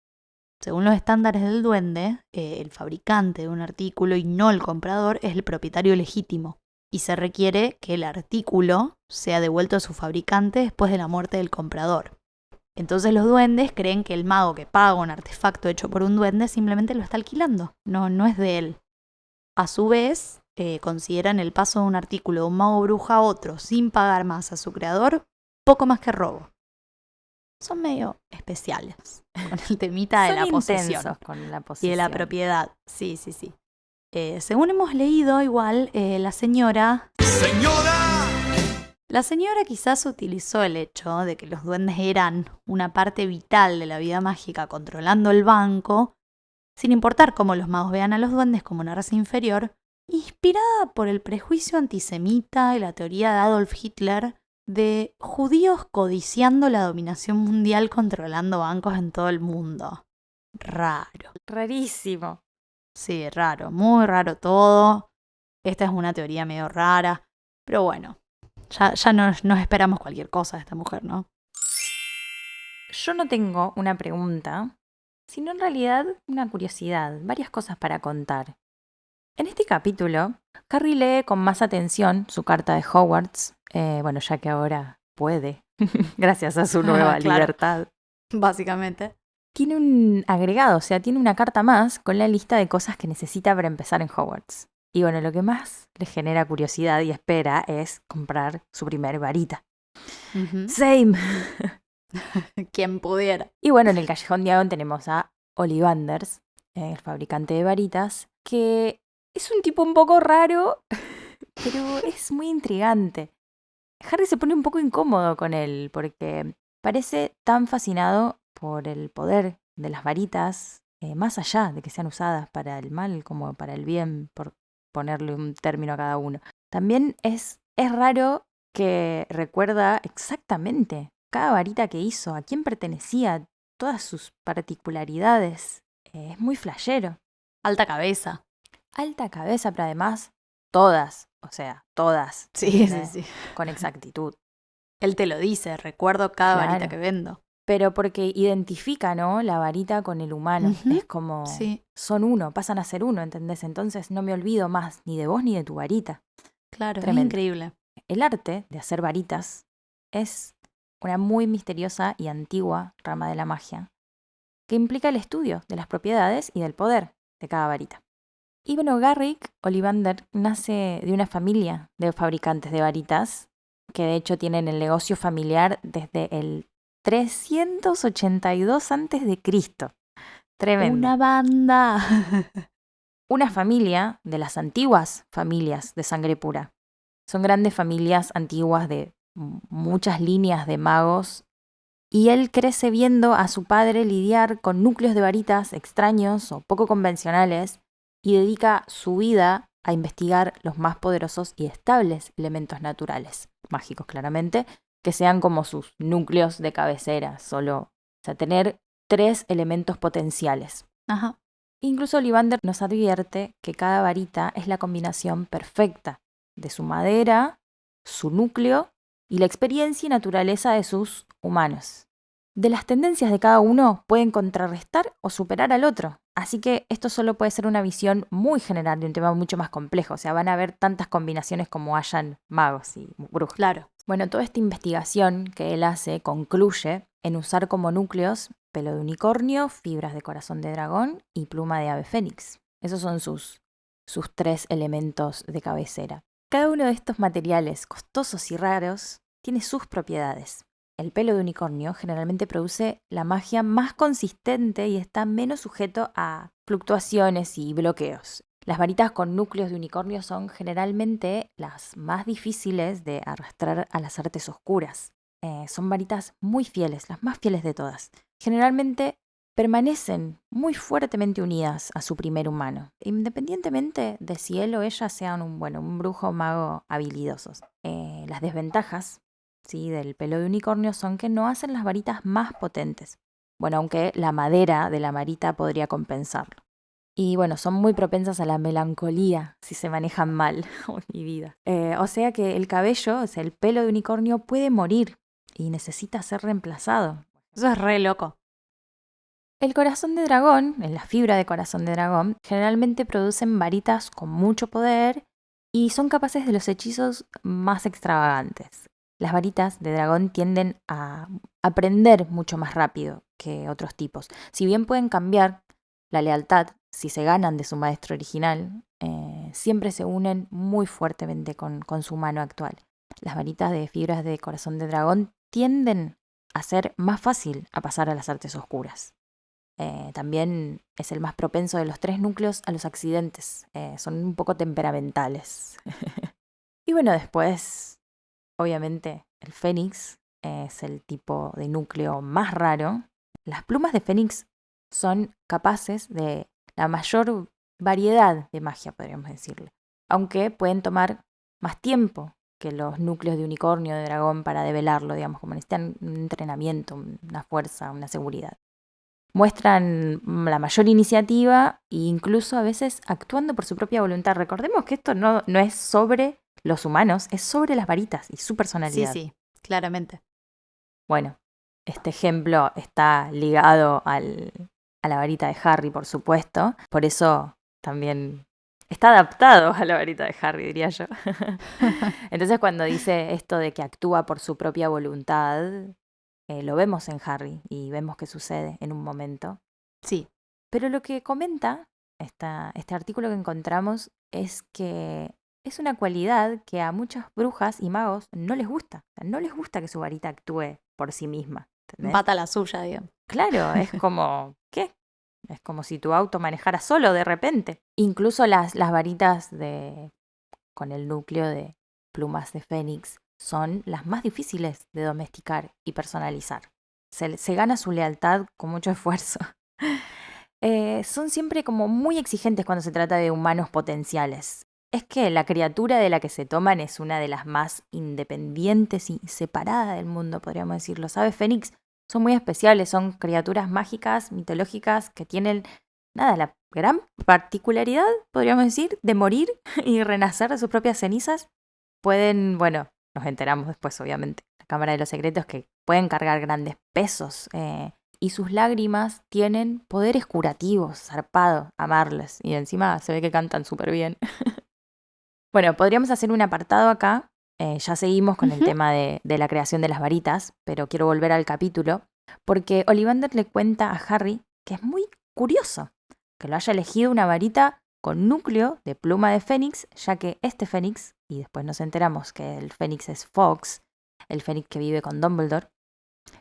Según los estándares del duende, el fabricante de un artículo y no el comprador es el propietario legítimo. Y se requiere que el artículo sea devuelto a su fabricante después de la muerte del comprador. Entonces los duendes creen que el mago que paga un artefacto hecho por un duende simplemente lo está alquilando, no es de él. A su vez, consideran el paso de un artículo de un mago bruja a otro sin pagar más a su creador poco más que robo. Son medio especiales con el temita de la posesión con la y posesión de la propiedad. Sí. Según hemos leído, igual, la señora quizás utilizó el hecho de que los duendes eran una parte vital de la vida mágica controlando el banco, sin importar cómo los magos vean a los duendes como una raza inferior, inspirada por el prejuicio antisemita y la teoría de Adolf Hitler de judíos codiciando la dominación mundial controlando bancos en todo el mundo. Raro. Rarísimo. Sí, raro, muy raro todo. Esta es una teoría medio rara, pero bueno, ya nos esperamos cualquier cosa de esta mujer, ¿no? Yo no tengo una pregunta, sino en realidad una curiosidad, varias cosas para contar. En este capítulo, Harry lee con más atención su carta de Hogwarts, ya que ahora puede, gracias a su nueva libertad. Básicamente. Tiene un agregado, o sea, tiene una carta más con la lista de cosas que necesita para empezar en Hogwarts. Y bueno, lo que más le genera curiosidad y espera es comprar su primer varita. Same. Quien pudiera. Y bueno, en el Callejón Diagon tenemos a Ollivanders, el fabricante de varitas, que es un tipo un poco raro, pero es muy intrigante. Harry se pone un poco incómodo con él porque parece tan fascinado por el poder de las varitas, más allá de que sean usadas para el mal como para el bien, por ponerle un término a cada uno. También es raro que recuerda exactamente cada varita que hizo, a quién pertenecía, todas sus particularidades. Es muy flashero. Alta cabeza. Alta cabeza, pero además todas, todas. Sí. Con exactitud. Él te lo dice, recuerdo cada varita que vendo. pero porque identifica, ¿no?, la varita con el humano. Es como, son uno, pasan a ser uno, ¿entendés? Entonces no me olvido más ni de vos ni de tu varita. Claro, Tremendo. es increíble. El arte de hacer varitas es una muy misteriosa y antigua rama de la magia que implica el estudio de las propiedades y del poder de cada varita. Y bueno, Garrick Ollivander nace de una familia de fabricantes de varitas que de hecho tienen el negocio familiar desde el 382 a.C. Tremendo. Una banda. Una familia de las antiguas familias de sangre pura. Son grandes familias antiguas de muchas líneas de magos. Y él crece viendo a su padre lidiar con núcleos de varitas extraños o poco convencionales y dedica su vida a investigar los más poderosos y estables elementos naturales, mágicos claramente, que sean como sus núcleos de cabecera, tener 3 elementos potenciales. Ajá. Incluso Ollivander nos advierte que cada varita es la combinación perfecta de su madera, su núcleo y la experiencia y naturaleza de sus humanos. De las tendencias de cada uno pueden contrarrestar o superar al otro, así que esto solo puede ser una visión muy general de un tema mucho más complejo, o sea, van a haber tantas combinaciones como hayan magos y brujas. Claro. Bueno, toda esta investigación que él hace concluye en usar como núcleos pelo de unicornio, fibras de corazón de dragón y pluma de ave fénix. Esos son sus 3 elementos de cabecera. Cada uno de estos materiales costosos y raros tiene sus propiedades. El pelo de unicornio generalmente produce la magia más consistente y está menos sujeto a fluctuaciones y bloqueos. Las varitas con núcleos de unicornio son generalmente las más difíciles de arrastrar a las artes oscuras. Son varitas muy fieles, las más fieles de todas. Generalmente permanecen muy fuertemente unidas a su primer humano, independientemente de si él o ella sean un brujo o mago habilidosos. Las desventajas, ¿sí?, del pelo de unicornio son que no hacen las varitas más potentes. Bueno, aunque la madera de la varita podría compensarlo. Y bueno, son muy propensas a la melancolía si se manejan mal. Oh, mi vida. O sea que el cabello, o sea, el pelo de unicornio puede morir y necesita ser reemplazado. Eso es re loco. El corazón de dragón, la fibra de corazón de dragón, generalmente producen varitas con mucho poder y son capaces de los hechizos más extravagantes. Las varitas de dragón tienden a aprender mucho más rápido que otros tipos. Si bien pueden cambiar la lealtad si se ganan de su maestro original, siempre se unen muy fuertemente con su humano actual. Las varitas de fibras de corazón de dragón tienden a ser más fácil a pasar a las artes oscuras. También es el más propenso de los 3 núcleos a los accidentes. Son un poco temperamentales. Y bueno, después, obviamente, el fénix es el tipo de núcleo más raro. Las plumas de fénix son capaces de la mayor variedad de magia, podríamos decirle. Aunque pueden tomar más tiempo que los núcleos de unicornio, de dragón, para develarlo, digamos, como necesitan un entrenamiento, una fuerza, una seguridad. Muestran la mayor iniciativa e incluso a veces actuando por su propia voluntad. Recordemos que esto no es sobre los humanos, es sobre las varitas y su personalidad. Sí, claramente. Bueno, este ejemplo está ligado a la varita de Harry, por supuesto. Por eso también está adaptado a la varita de Harry, diría yo. Entonces, cuando dice esto de que actúa por su propia voluntad, lo vemos en Harry y vemos que sucede en un momento. Sí. Pero lo que comenta este artículo que encontramos es que es una cualidad que a muchas brujas y magos no les gusta. O sea, no les gusta que su varita actúe por sí misma. ¿Entendés? Pata la suya, digamos. Claro, es como, ¿qué? Es como si tu auto manejara solo de repente. Incluso las varitas con el núcleo de plumas de fénix son las más difíciles de domesticar y personalizar. Se gana su lealtad con mucho esfuerzo. Son siempre como muy exigentes cuando se trata de humanos potenciales. Es que la criatura de la que se toman es una de las más independientes y separada del mundo, podríamos decirlo. Los aves fénix son muy especiales, son criaturas mágicas, mitológicas, que tienen, la gran particularidad, podríamos decir, de morir y renacer de sus propias cenizas. Pueden, nos enteramos después, obviamente, la Cámara de los Secretos, que pueden cargar grandes pesos. Y sus lágrimas tienen poderes curativos, zarpado, amarles. Y encima se ve que cantan súper bien. Bueno, podríamos hacer un apartado acá. Ya seguimos con el tema de la creación de las varitas, pero quiero volver al capítulo, porque Ollivander le cuenta a Harry que es muy curioso que lo haya elegido una varita con núcleo de pluma de fénix, ya que este fénix, y después nos enteramos que el fénix es Fawkes, el fénix que vive con Dumbledore,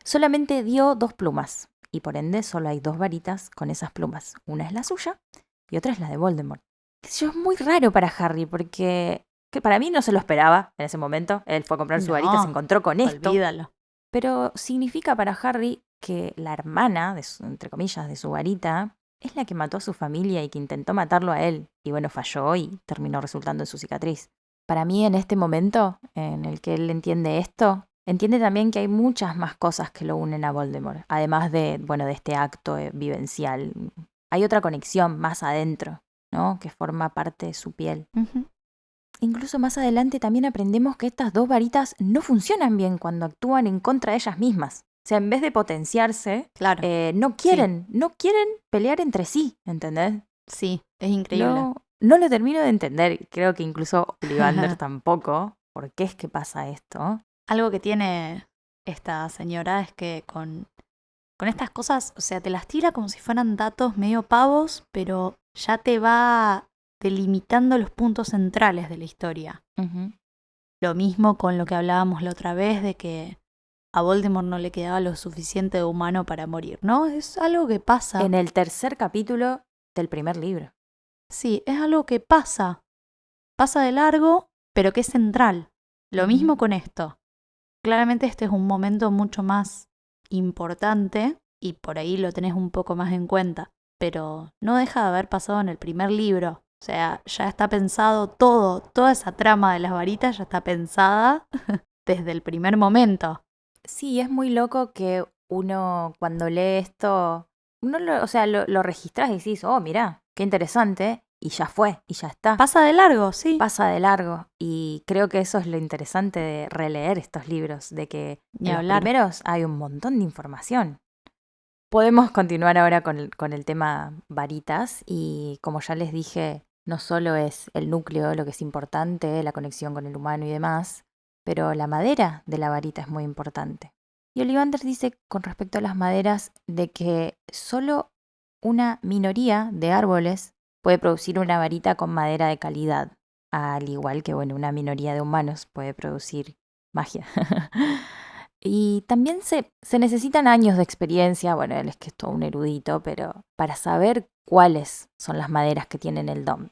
solamente dio 2 plumas, y por ende solo hay 2 varitas con esas plumas. Una es la suya y otra es la de Voldemort. Eso es muy raro para Harry, porque que para mí no se lo esperaba en ese momento. Él fue a comprar su varita, se encontró con esto. Olvídalo. Pero significa para Harry que la hermana, entre comillas, de su varita, es la que mató a su familia y que intentó matarlo a él. Y bueno, falló y terminó resultando en su cicatriz. Para mí, en este momento en el que él entiende esto, entiende también que hay muchas más cosas que lo unen a Voldemort. Además de este acto vivencial. Hay otra conexión más adentro, ¿no? Que forma parte de su piel. Incluso más adelante también aprendemos que estas 2 varitas no funcionan bien cuando actúan en contra de ellas mismas. O sea, en vez de potenciarse, claro. no quieren pelear entre sí, ¿entendés? Sí, es increíble. No lo termino de entender. Creo que incluso Ollivander tampoco. ¿Por qué es que pasa esto? Algo que tiene esta señora es que con estas cosas, o sea, te las tira como si fueran datos medio pavos, pero ya te va delimitando los puntos centrales de la historia. Lo mismo con lo que hablábamos la otra vez de que a Voldemort no le quedaba lo suficiente de humano para morir, ¿no? Es algo que pasa. En el 3er capítulo del primer libro. Sí, es algo que pasa. Pasa de largo, pero que es central. Lo mismo con esto. Claramente este es un momento mucho más importante y por ahí lo tenés un poco más en cuenta, pero no deja de haber pasado en el primer libro. O sea, ya está pensado toda esa trama de las varitas ya está pensada desde el primer momento. Sí, es muy loco que uno cuando lee esto, uno lo registras y decís, oh, mirá, qué interesante, y ya fue, y ya está. Pasa de largo, sí. Pasa de largo, y creo que eso es lo interesante de releer estos libros, de que en los primeros hay un montón de información. Podemos continuar ahora con el tema varitas, y como ya les dije, no solo es el núcleo lo que es importante, la conexión con el humano y demás, pero la madera de la varita es muy importante. Y Ollivander dice con respecto a las maderas de que solo una minoría de árboles puede producir una varita con madera de calidad, al igual que una minoría de humanos puede producir magia. Y también se necesitan años de experiencia, bueno, él es que es todo un erudito, pero para saber cuáles son las maderas que tienen el dom.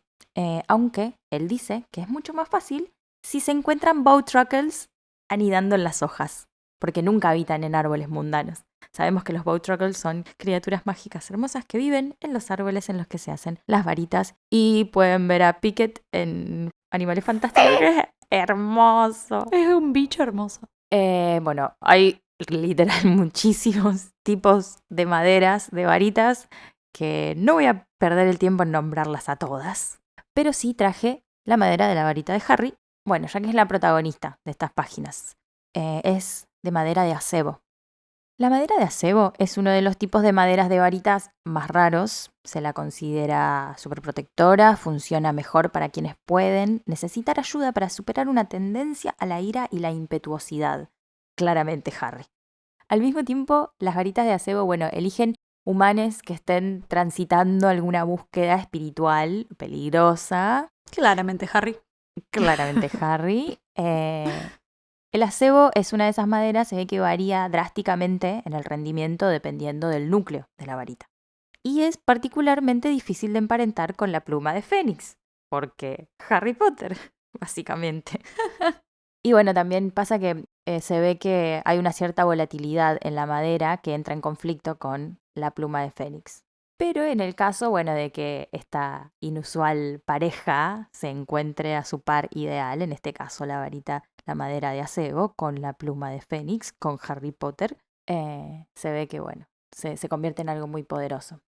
Aunque él dice que es mucho más fácil si se encuentran Bowtruckles anidando en las hojas, porque nunca habitan en árboles mundanos. Sabemos que los Bowtruckles son criaturas mágicas hermosas que viven en los árboles en los que se hacen las varitas y pueden ver a Pickett en Animales Fantásticos, que es hermoso. Es un bicho hermoso. Bueno, hay literal muchísimos tipos de maderas, de varitas, que no voy a perder el tiempo en nombrarlas a todas, pero sí traje la madera de la varita de Harry, bueno, ya que es la protagonista de estas páginas. Es de madera de acebo. La madera de acebo es uno de los tipos de maderas de varitas más raros. Se la considera superprotectora, funciona mejor para quienes pueden necesitar ayuda para superar una tendencia a la ira y la impetuosidad. Claramente Harry. Al mismo tiempo, las varitas de acebo, eligen humanos que estén transitando alguna búsqueda espiritual peligrosa. Claramente Harry. Claramente Harry. El acebo es una de esas maderas que varía drásticamente en el rendimiento dependiendo del núcleo de la varita. Y es particularmente difícil de emparentar con la pluma de Fénix, porque Harry Potter, básicamente. Y también pasa que se ve que hay una cierta volatilidad en la madera que entra en conflicto con la pluma de Fénix. Pero en el caso, de que esta inusual pareja se encuentre a su par ideal, en este caso la varita, la madera de acebo, con la pluma de Fénix, con Harry Potter, se ve que, se convierte en algo muy poderoso.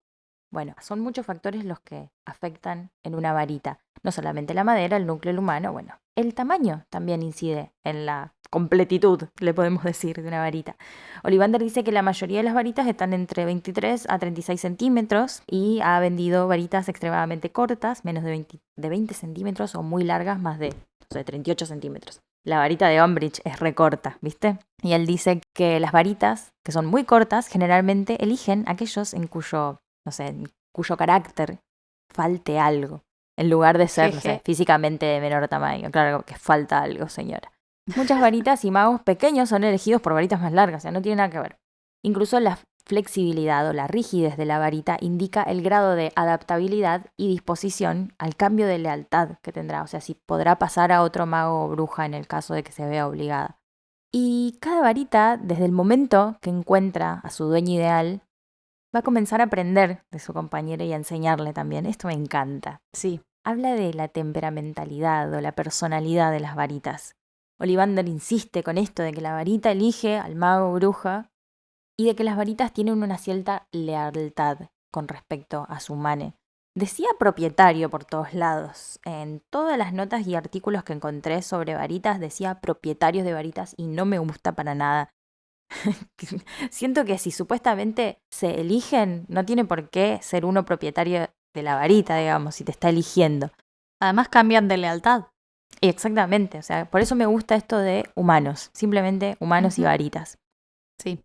Son muchos factores los que afectan en una varita. No solamente la madera, el núcleo, el humano, el tamaño también incide en la completitud, le podemos decir, de una varita. Ollivander dice que la mayoría de las varitas están entre 23 a 36 centímetros y ha vendido varitas extremadamente cortas, menos de 20 centímetros, o muy largas, más de 38 centímetros. La varita de Umbridge es recorta, ¿viste? Y él dice que las varitas, que son muy cortas, generalmente eligen aquellos en cuyo carácter falte algo, en lugar de ser, físicamente de menor tamaño. Claro que falta algo, señora. Muchas varitas y magos pequeños son elegidos por varitas más largas, o sea, no tiene nada que ver. Incluso la flexibilidad o la rigidez de la varita indica el grado de adaptabilidad y disposición al cambio de lealtad que tendrá, o sea, si podrá pasar a otro mago o bruja en el caso de que se vea obligada. Y cada varita, desde el momento que encuentra a su dueño ideal, va a comenzar a aprender de su compañera y a enseñarle también. Esto me encanta. Sí. Habla de la temperamentalidad o la personalidad de las varitas. Ollivander insiste con esto de que la varita elige al mago o bruja y de que las varitas tienen una cierta lealtad con respecto a su mane. Decía propietario por todos lados. En todas las notas y artículos que encontré sobre varitas decía propietarios de varitas y no me gusta para nada. Siento que si supuestamente se eligen, no tiene por qué ser uno propietario de la varita, digamos, si te está eligiendo. Además cambian de lealtad. Exactamente, o sea, por eso me gusta esto de humanos, simplemente humanos y varitas. Sí.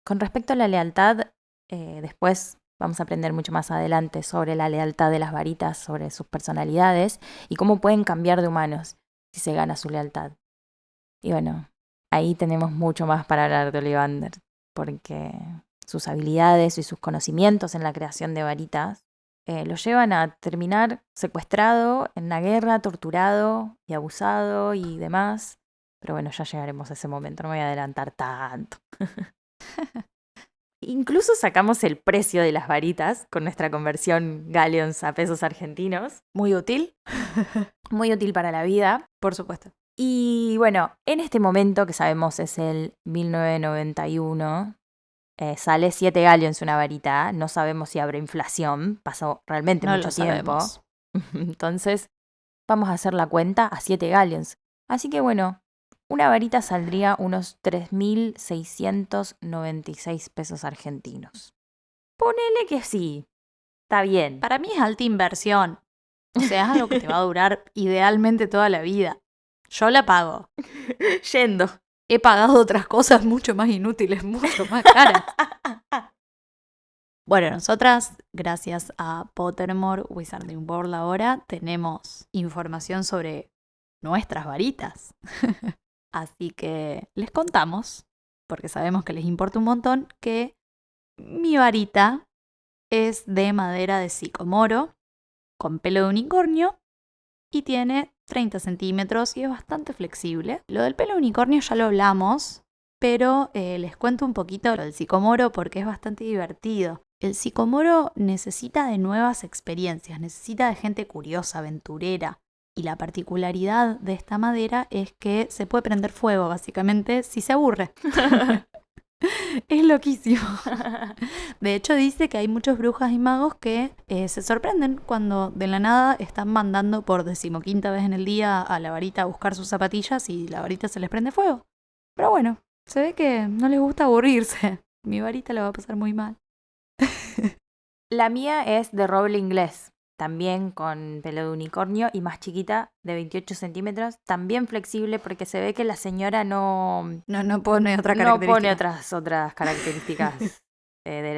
Con respecto a la lealtad, después vamos a aprender mucho más adelante sobre la lealtad de las varitas, sobre sus personalidades y cómo pueden cambiar de humanos si se gana su lealtad. Y bueno, ahí tenemos mucho más para hablar de Ollivander, porque sus habilidades y sus conocimientos en la creación de varitas lo llevan a terminar secuestrado en la guerra, torturado y abusado y demás. Pero bueno, ya llegaremos a ese momento, no me voy a adelantar tanto. Incluso sacamos el precio de las varitas con nuestra conversión galleons a pesos argentinos. Muy útil. Muy útil para la vida. Por supuesto. Y bueno, en este momento, que sabemos es el 1991, sale 7 galleons una varita. No sabemos si habrá inflación. Pasó realmente mucho tiempo. Entonces, vamos a hacer la cuenta a 7 galleons. Así que bueno, una varita saldría unos 3.696 pesos argentinos. Ponele que sí. Está bien. Para mí es alta inversión. O sea, es algo que te va a durar idealmente toda la vida. Yo la pago. Yendo. He pagado otras cosas mucho más inútiles, mucho más caras. Bueno, nosotras, gracias a Pottermore Wizarding World ahora, tenemos información sobre nuestras varitas. Así que les contamos, porque sabemos que les importa un montón, que mi varita es de madera de sicomoro, con pelo de unicornio, y tiene 30 centímetros y es bastante flexible. Lo del pelo de unicornio ya lo hablamos, pero les cuento un poquito lo del sicomoro porque es bastante divertido. El sicomoro necesita de nuevas experiencias, necesita de gente curiosa, aventurera. Y la particularidad de esta madera es que se puede prender fuego, básicamente, si se aburre. Es loquísimo. De hecho, dice que hay muchos brujas y magos que se sorprenden cuando de la nada están mandando por 15ª vez en el día a la varita a buscar sus zapatillas y la varita se les prende fuego. Pero bueno, se ve que no les gusta aburrirse. Mi varita la va a pasar muy mal. La mía es de roble inglés, también con pelo de unicornio y más chiquita, de 28 centímetros, también flexible porque se ve que la señora no pone otra característica. No pone otras características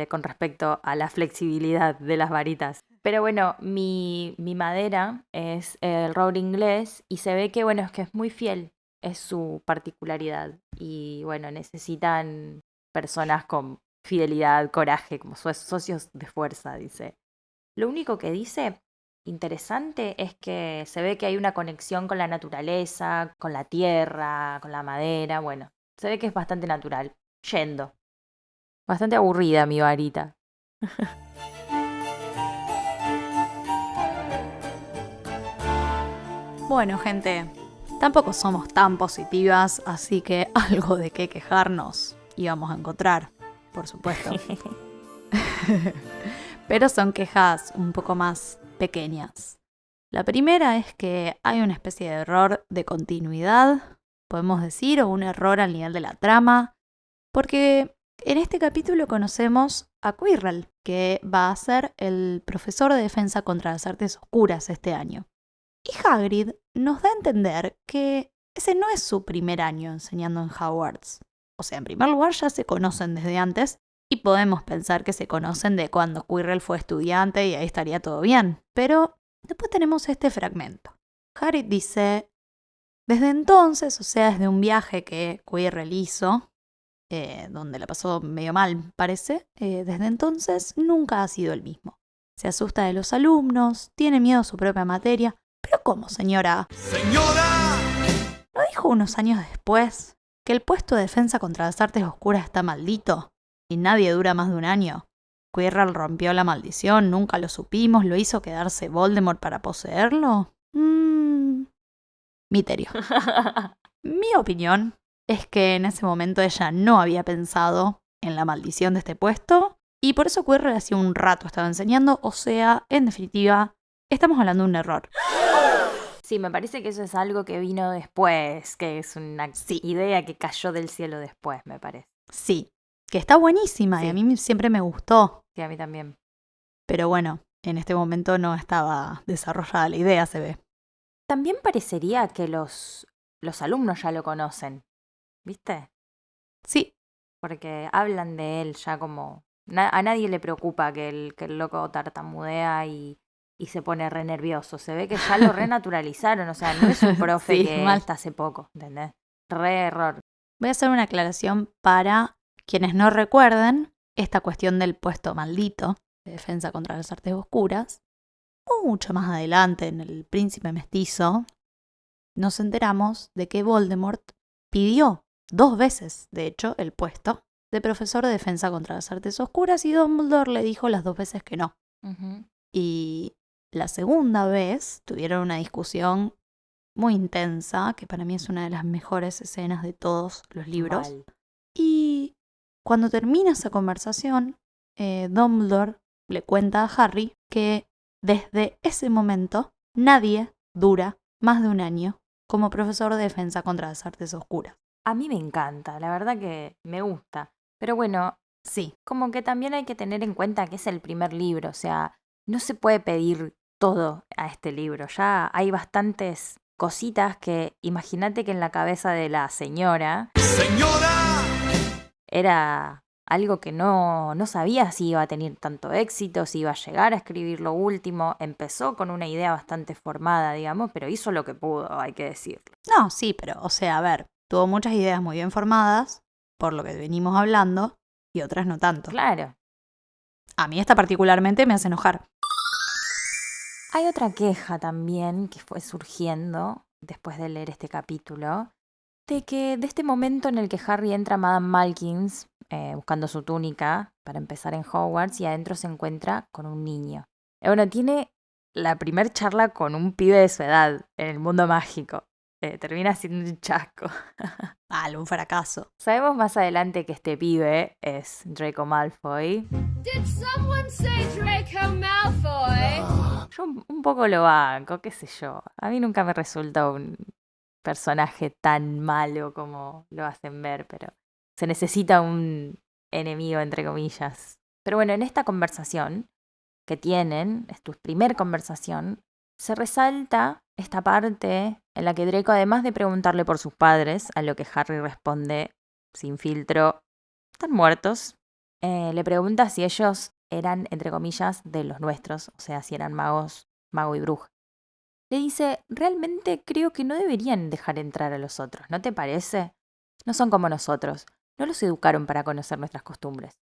con respecto a la flexibilidad de las varitas. Pero bueno, mi madera es el roble inglés y se ve que bueno, es que es muy fiel, es su particularidad. Y bueno, necesitan personas con fidelidad, coraje, como socios de fuerza, dice. Lo único que dice interesante es que se ve que hay una conexión con la naturaleza, con la tierra, con la madera. Bueno, se ve que es bastante natural. Yendo. Bastante aburrida mi varita. Bueno, gente, tampoco somos tan positivas, así que algo de qué quejarnos íbamos a encontrar, por supuesto. Pero son quejas un poco más pequeñas. La primera es que hay una especie de error de continuidad podemos decir, o un error al nivel de la trama, porque en este capítulo conocemos a Quirrell, que va a ser el profesor de defensa contra las artes oscuras este año. Y Hagrid nos da a entender que ese no es su primer año enseñando en Hogwarts. O sea, en primer lugar ya se conocen desde antes y podemos pensar que se conocen de cuando Quirrell fue estudiante y ahí estaría todo bien. Pero después tenemos este fragmento. Hagrid dice, desde entonces, o sea, desde un viaje que Quirrell hizo, donde la pasó medio mal, parece, desde entonces nunca ha sido el mismo. Se asusta de los alumnos, tiene miedo a su propia materia. ¿Pero cómo, señora? ¡Señora! ¿No dijo unos años después que el puesto de defensa contra las artes oscuras está maldito y nadie dura más de un año? Quirrell rompió la maldición, nunca lo supimos, lo hizo quedarse Voldemort para poseerlo. Misterio. Mi opinión es que en ese momento ella no había pensado en la maldición de este puesto y por eso Quirrell hacía un rato estaba enseñando, o sea, en definitiva, estamos hablando de un error. Sí, me parece que eso es algo que vino después, que es una idea que cayó del cielo después, me parece. Sí, que está buenísima y a mí siempre me gustó. Sí, a mí también. Pero bueno, en este momento no estaba desarrollada la idea, se ve. También parecería que los alumnos ya lo conocen, ¿viste? Sí. Porque hablan de él ya como... a nadie le preocupa que el loco tartamudea y se pone re nervioso. Se ve que ya lo renaturalizaron, o sea, no es un profe sí, que hasta hace poco, ¿entendés? Re error. Voy a hacer una aclaración para quienes no recuerden esta cuestión del puesto maldito de defensa contra las artes oscuras. Mucho más adelante, en El Príncipe Mestizo, nos enteramos de que Voldemort pidió 2 veces, de hecho, el puesto de profesor de defensa contra las artes oscuras y Dumbledore le dijo las 2 veces que no. Uh-huh. Y la segunda vez tuvieron una discusión muy intensa, que para mí es una de las mejores escenas de todos los libros. Mal. Y cuando termina esa conversación, Dumbledore le cuenta a Harry que desde ese momento nadie dura más de un año como profesor de defensa contra las artes oscuras. A mí me encanta, la verdad que me gusta. Pero bueno, sí, como que también hay que tener en cuenta que es el primer libro, o sea, no se puede pedir todo a este libro. Ya hay bastantes cositas que, imagínate que en la cabeza de la señora era algo que no sabía si iba a tener tanto éxito, si iba a llegar a escribir lo último. Empezó con una idea bastante formada, digamos, pero hizo lo que pudo, hay que decirlo. No, sí, pero, o sea, a ver, tuvo muchas ideas muy bien formadas, por lo que venimos hablando, y otras no tanto. Claro. A mí esta particularmente me hace enojar. Hay otra queja también que fue surgiendo después de leer este capítulo, de este momento en el que Harry entra a Madame Malkins buscando su túnica para empezar en Hogwarts y adentro se encuentra con un niño. Bueno, tiene la primer charla con un pibe de su edad en el mundo mágico. Termina siendo un chasco. Un fracaso. Sabemos más adelante que este pibe es Draco Malfoy. Did someone say Draco Malfoy? Yo un poco lo banco, qué sé yo. A mí nunca me resulta un personaje tan malo como lo hacen ver, pero se necesita un enemigo, entre comillas. Pero bueno, en esta conversación que tienen, es tu primer conversación, se resalta esta parte en la que Draco, además de preguntarle por sus padres, a lo que Harry responde sin filtro, están muertos, le pregunta si ellos eran, entre comillas, de los nuestros, o sea, si eran magos, mago y bruja. Le dice, realmente creo que no deberían dejar entrar a los otros, ¿no te parece? No son como nosotros, no los educaron para conocer nuestras costumbres.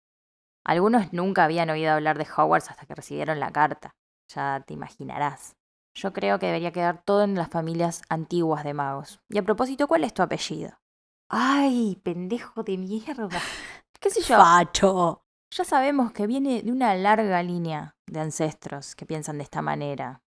Algunos nunca habían oído hablar de Hogwarts hasta que recibieron la carta, ya te imaginarás. Yo creo que debería quedar todo en las familias antiguas de magos. Y a propósito, ¿cuál es tu apellido? ¡Ay, pendejo de mierda! ¿Qué sé yo? ¡Facho! Ya sabemos que viene de una larga línea de ancestros que piensan de esta manera.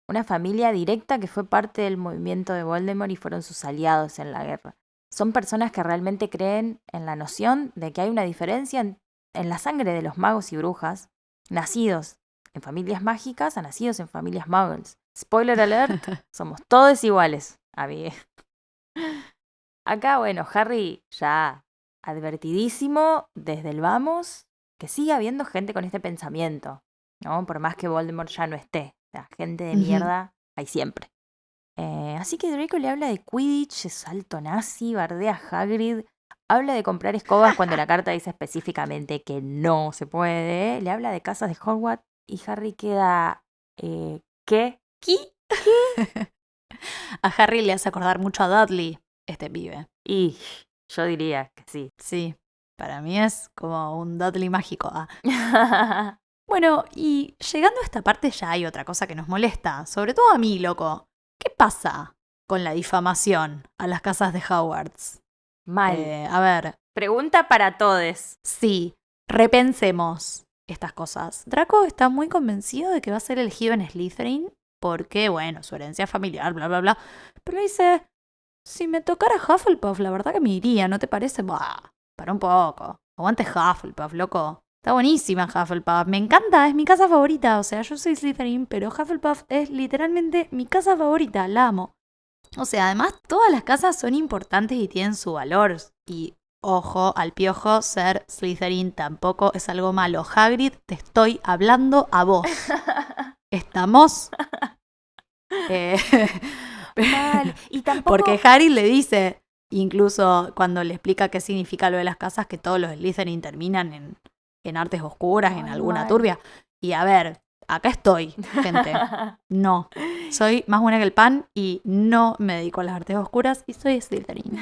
Una familia directa que fue parte del movimiento de Voldemort y fueron sus aliados en la guerra. Son personas que realmente creen en la noción de que hay una diferencia en la sangre de los magos y brujas, nacidos en familias mágicas a nacidos en familias muggles. Spoiler alert, somos todos iguales, amigue. Acá, bueno, Harry ya advertidísimo desde el vamos que sigue habiendo gente con este pensamiento, ¿no? Por más que Voldemort ya no esté. O sea, gente de mierda hay siempre. Así que Draco le habla de Quidditch, es alto nazi, bardea a Hagrid, habla de comprar escobas cuando la carta dice específicamente que no se puede, le habla de casas de Hogwarts y Harry queda... ¿Qué? A Harry le hace acordar mucho a Dudley, este pibe. Y yo diría que sí. Sí, para mí es como un Dudley mágico. Bueno, y llegando a esta parte ya hay otra cosa que nos molesta, sobre todo a mí, loco. ¿Qué pasa con la difamación a las casas de Hogwarts? Mal. A ver, Pregunta para todos. sí, repensemos estas cosas. Draco está muy convencido de que va a ser elegido en Slytherin porque, bueno, su herencia familiar, bla, bla, bla. Pero dice, si me tocara Hufflepuff, la verdad que me iría, ¿no te parece? Bah, para un poco. Aguante Hufflepuff, loco. Está buenísima Hufflepuff. Me encanta, es mi casa favorita. O sea, yo soy Slytherin, pero Hufflepuff es literalmente mi casa favorita. La amo. O sea, además, todas las casas son importantes y tienen su valor. Y, ojo, al piojo, ser Slytherin tampoco es algo malo. Hagrid, te estoy hablando a vos. ¿Estamos? Mal. Y tampoco... Porque Harry le dice, incluso cuando le explica qué significa lo de las casas, que todos los Slytherin terminan en artes oscuras, en alguna mal. turbia. Y a ver, acá estoy, gente. No, soy más buena que el pan y no me dedico a las artes oscuras y soy Slytherin.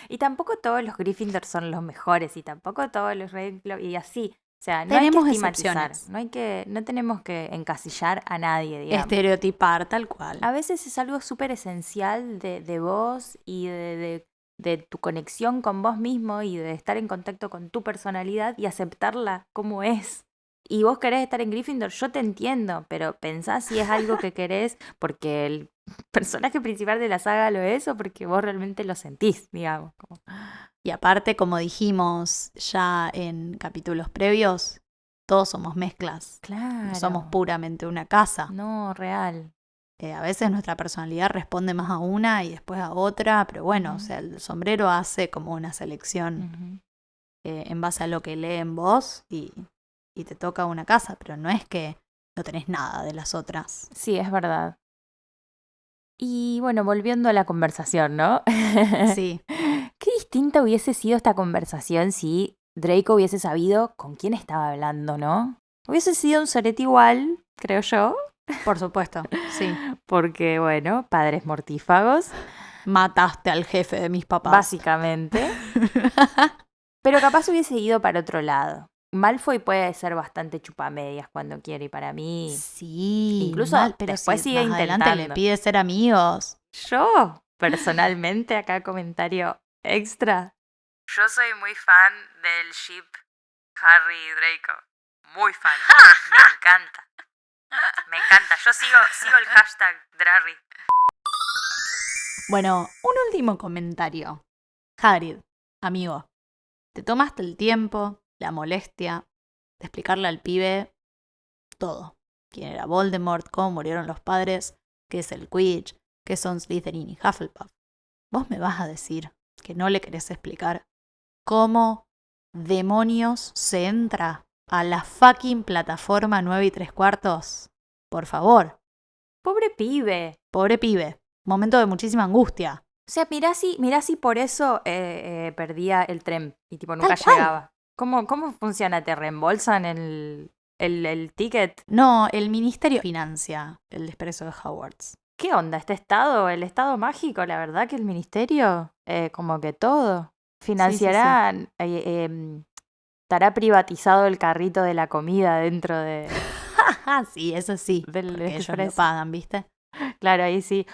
Y tampoco todos los Gryffindor son los mejores y tampoco todos los Ravenclaw y así. O sea, no Tenemos hay que estigmatizar, excepciones. no tenemos que encasillar a nadie, digamos. Estereotipar, tal cual. A veces es algo súper esencial de vos y de tu conexión con vos mismo y de estar en contacto con tu personalidad y aceptarla como es. Y vos querés estar en Gryffindor, yo te entiendo, pero pensá si es algo que querés porque el personaje principal de la saga lo es o porque vos realmente lo sentís, digamos. Como... Y aparte, como dijimos ya en capítulos previos, todos somos mezclas. Claro. No somos puramente una casa. No, real. A veces nuestra personalidad responde más a una y después a otra, pero bueno, o sea, el sombrero hace como una selección en base a lo que lee en vos y te toca una casa, pero no es que no tenés nada de las otras. Sí, es verdad. Y bueno, volviendo a la conversación, ¿no? Sí. Qué distinta hubiese sido esta conversación si Draco hubiese sabido con quién estaba hablando, ¿no? Hubiese sido un sorete igual, creo yo. Por supuesto, sí. Porque, bueno, padres mortífagos. Mataste al jefe de mis papás. Básicamente. Pero capaz hubiese ido para otro lado. Malfoy puede ser bastante chupamedias cuando quiere y para mí... Sí, incluso pero después si sigue más intentando. adelante le pide ser amigos. Yo, personalmente, acá comentario extra. Yo soy muy fan del ship Harry y Draco. Muy fan. Me encanta. Me encanta. Yo sigo el hashtag Drarry. Bueno, un último comentario. Hagrid, amigo, te tomaste el tiempo, la molestia de explicarle al pibe todo. Quién era Voldemort, cómo murieron los padres, qué es el Quidditch, qué son Slytherin y Hufflepuff. Vos me vas a decir que no le querés explicar cómo demonios se entra a la fucking plataforma 9 3/4. Por favor. Pobre pibe. Pobre pibe. Momento de muchísima angustia. O sea, mirá si por eso perdía el tren y tipo nunca Tal cual. llegaba. ¿Cómo funciona? ¿Te reembolsan el ticket? No, el ministerio financia el desprecio de Hogwarts. ¿Qué onda? ¿Este estado? ¿El estado mágico? La verdad que el ministerio, como que todo, financiará, estará privatizado el carrito de la comida dentro de... Sí, eso sí. Del Porque ellos lo desprecio. pagan, ¿viste? Claro, ahí sí.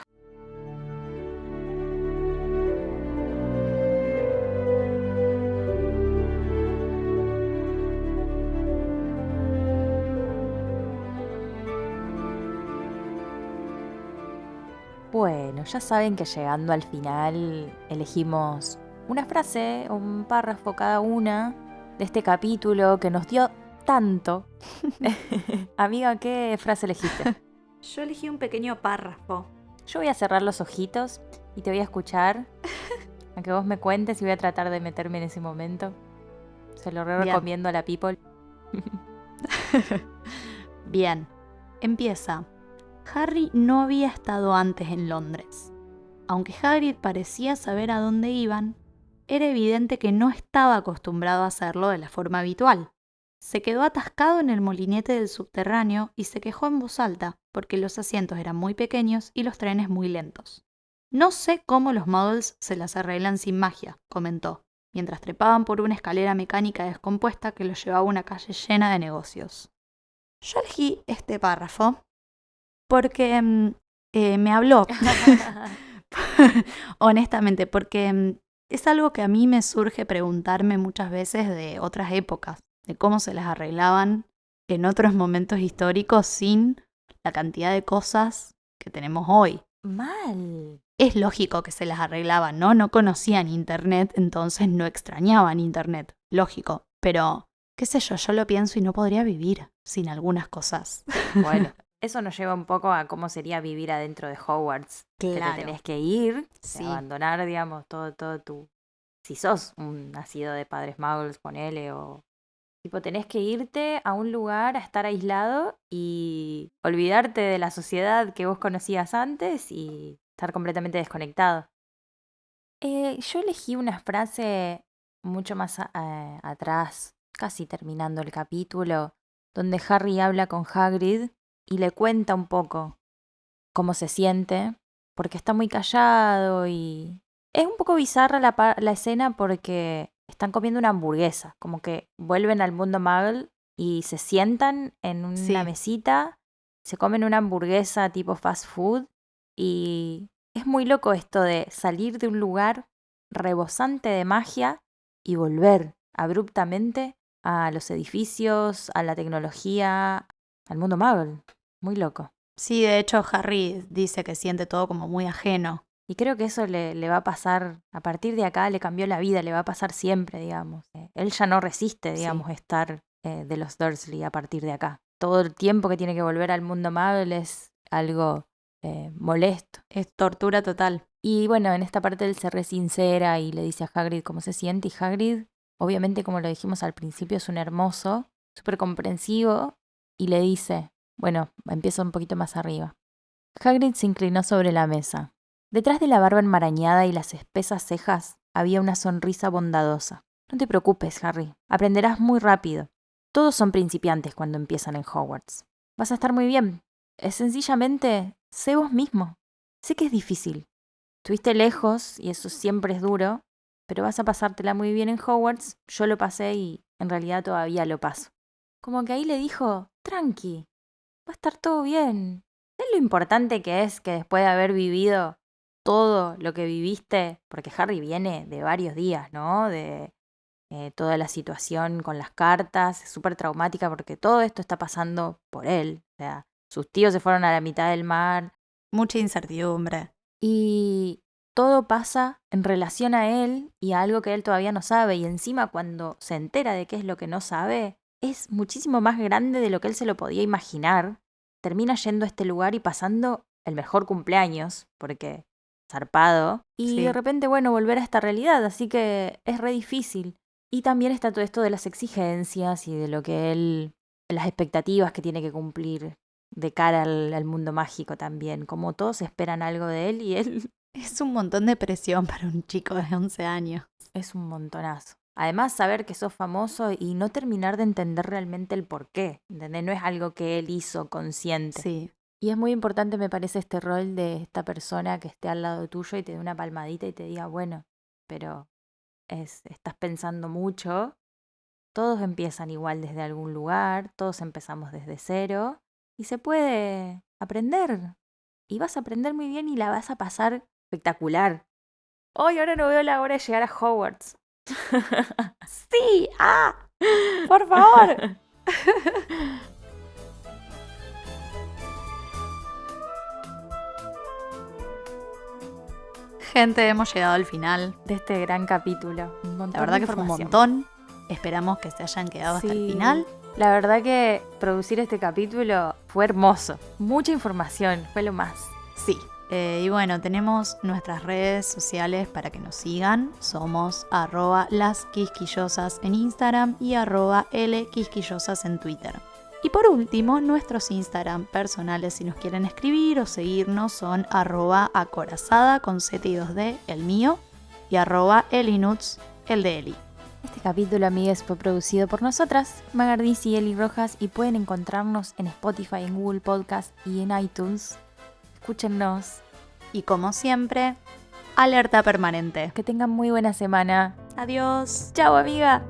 Bueno, ya saben que llegando al final elegimos una frase o un párrafo cada una de este capítulo que nos dio tanto. Amiga, ¿qué frase elegiste? Yo elegí un pequeño párrafo. Yo voy a cerrar los ojitos y te voy a escuchar a que vos me cuentes y voy a tratar de meterme en ese momento. Se lo Bien. recomiendo a la people. Bien, empieza. Harry no había estado antes en Londres. Aunque Hagrid parecía saber a dónde iban, era evidente que no estaba acostumbrado a hacerlo de la forma habitual. Se quedó atascado en el molinete del subterráneo y se quejó en voz alta porque los asientos eran muy pequeños y los trenes muy lentos. No sé cómo los muggles se las arreglan sin magia, comentó, mientras trepaban por una escalera mecánica descompuesta que los llevaba a una calle llena de negocios. Yo elegí este párrafo porque me habló, honestamente, porque es algo que a mí me surge preguntarme muchas veces de otras épocas, de cómo se las arreglaban en otros momentos históricos sin la cantidad de cosas que tenemos hoy. Mal. Es lógico que se las arreglaban, ¿no? No conocían internet, entonces no extrañaban internet. Lógico. Pero, qué sé yo lo pienso y no podría vivir sin algunas cosas. Bueno, eso nos lleva un poco a cómo sería vivir adentro de Hogwarts. Que Claro. te tenés que ir, Sí. abandonar, digamos, todo tu... Si sos un nacido de padres muggles, ponele, o... Tipo, tenés que irte a un lugar a estar aislado y olvidarte de la sociedad que vos conocías antes y estar completamente desconectado. Yo elegí una frase mucho más atrás, casi terminando el capítulo, donde Harry habla con Hagrid y le cuenta un poco cómo se siente, porque está muy callado y... Es un poco bizarra la escena porque están comiendo una hamburguesa, como que vuelven al mundo muggle y se sientan en una Sí. mesita, se comen una hamburguesa tipo fast food y es muy loco esto de salir de un lugar rebosante de magia y volver abruptamente a los edificios, a la tecnología, al mundo muggle. Muy loco. Sí, de hecho Harry dice que siente todo como muy ajeno. Y creo que eso le va a pasar, a partir de acá le cambió la vida, le va a pasar siempre, digamos. Él ya no resiste, digamos, estar de los Dursley a partir de acá. Todo el tiempo que tiene que volver al mundo Muggle es algo molesto. Es tortura total. Y bueno, en esta parte él se resincera y le dice a Hagrid cómo se siente. Y Hagrid, obviamente, como lo dijimos al principio, es un hermoso, súper comprensivo. Y le dice, bueno, empieza un poquito más arriba. Hagrid se inclinó sobre la mesa. Detrás de la barba enmarañada y las espesas cejas había una sonrisa bondadosa. No te preocupes, Harry. Aprenderás muy rápido. Todos son principiantes cuando empiezan en Hogwarts. Vas a estar muy bien. Es sencillamente, sé vos mismo. Sé que es difícil. Estuviste lejos y eso siempre es duro, pero vas a pasártela muy bien en Hogwarts. Yo lo pasé y en realidad todavía lo paso. Como que ahí le dijo, tranqui, va a estar todo bien. ¿Sabes lo importante que es que después de haber vivido todo lo que viviste? Porque Harry viene de varios días, ¿no? De toda la situación con las cartas, es súper traumática porque todo esto está pasando por él. O sea, sus tíos se fueron a la mitad del mar. Mucha incertidumbre. Y todo pasa en relación a él y a algo que él todavía no sabe. Y encima cuando se entera de qué es lo que no sabe, es muchísimo más grande de lo que él se lo podía imaginar. Termina yendo a este lugar y pasando el mejor cumpleaños, porque zarpado. Y Sí. de repente, bueno, volver a esta realidad. Así que es re difícil. Y también está todo esto de las exigencias y de lo que él, las expectativas que tiene que cumplir de cara al mundo mágico también. Como todos esperan algo de él y él Es un montón de presión para un chico de 11 años. es un montonazo. Además, saber que sos famoso y no terminar de entender realmente el porqué. ¿Entendés? No es algo que él hizo consciente. Sí. Y es muy importante, me parece, este rol de esta persona que esté al lado tuyo y te dé una palmadita y te diga, bueno, pero estás pensando mucho. Todos empiezan igual desde algún lugar, todos empezamos desde cero y se puede aprender. Y vas a aprender muy bien y la vas a pasar espectacular. Hoy ahora no veo la hora de llegar a Hogwarts. ¡Sí! ¡Ah! ¡Por favor! Gente, hemos llegado al final. De este gran capítulo. Un montón La verdad de que fue un información. montón. Esperamos que se hayan quedado hasta el Sí. final. La verdad que producir este capítulo fue hermoso. Mucha información, fue lo más. Sí. Y bueno, tenemos nuestras redes sociales para que nos sigan. Somos @lasquisquillosas en Instagram y @lquisquillosas en Twitter. Y por último, nuestros Instagram personales, si nos quieren escribir o seguirnos, son @acorazada con Z y 2D, el mío, y @elinuts, el de Eli. Este capítulo, amigues, fue producido por nosotras, Magardis y Eli Rojas, y pueden encontrarnos en Spotify, en Google Podcast y en iTunes. Escúchennos. Y como siempre, alerta permanente. Que tengan muy buena semana. Adiós. Chao, amiga.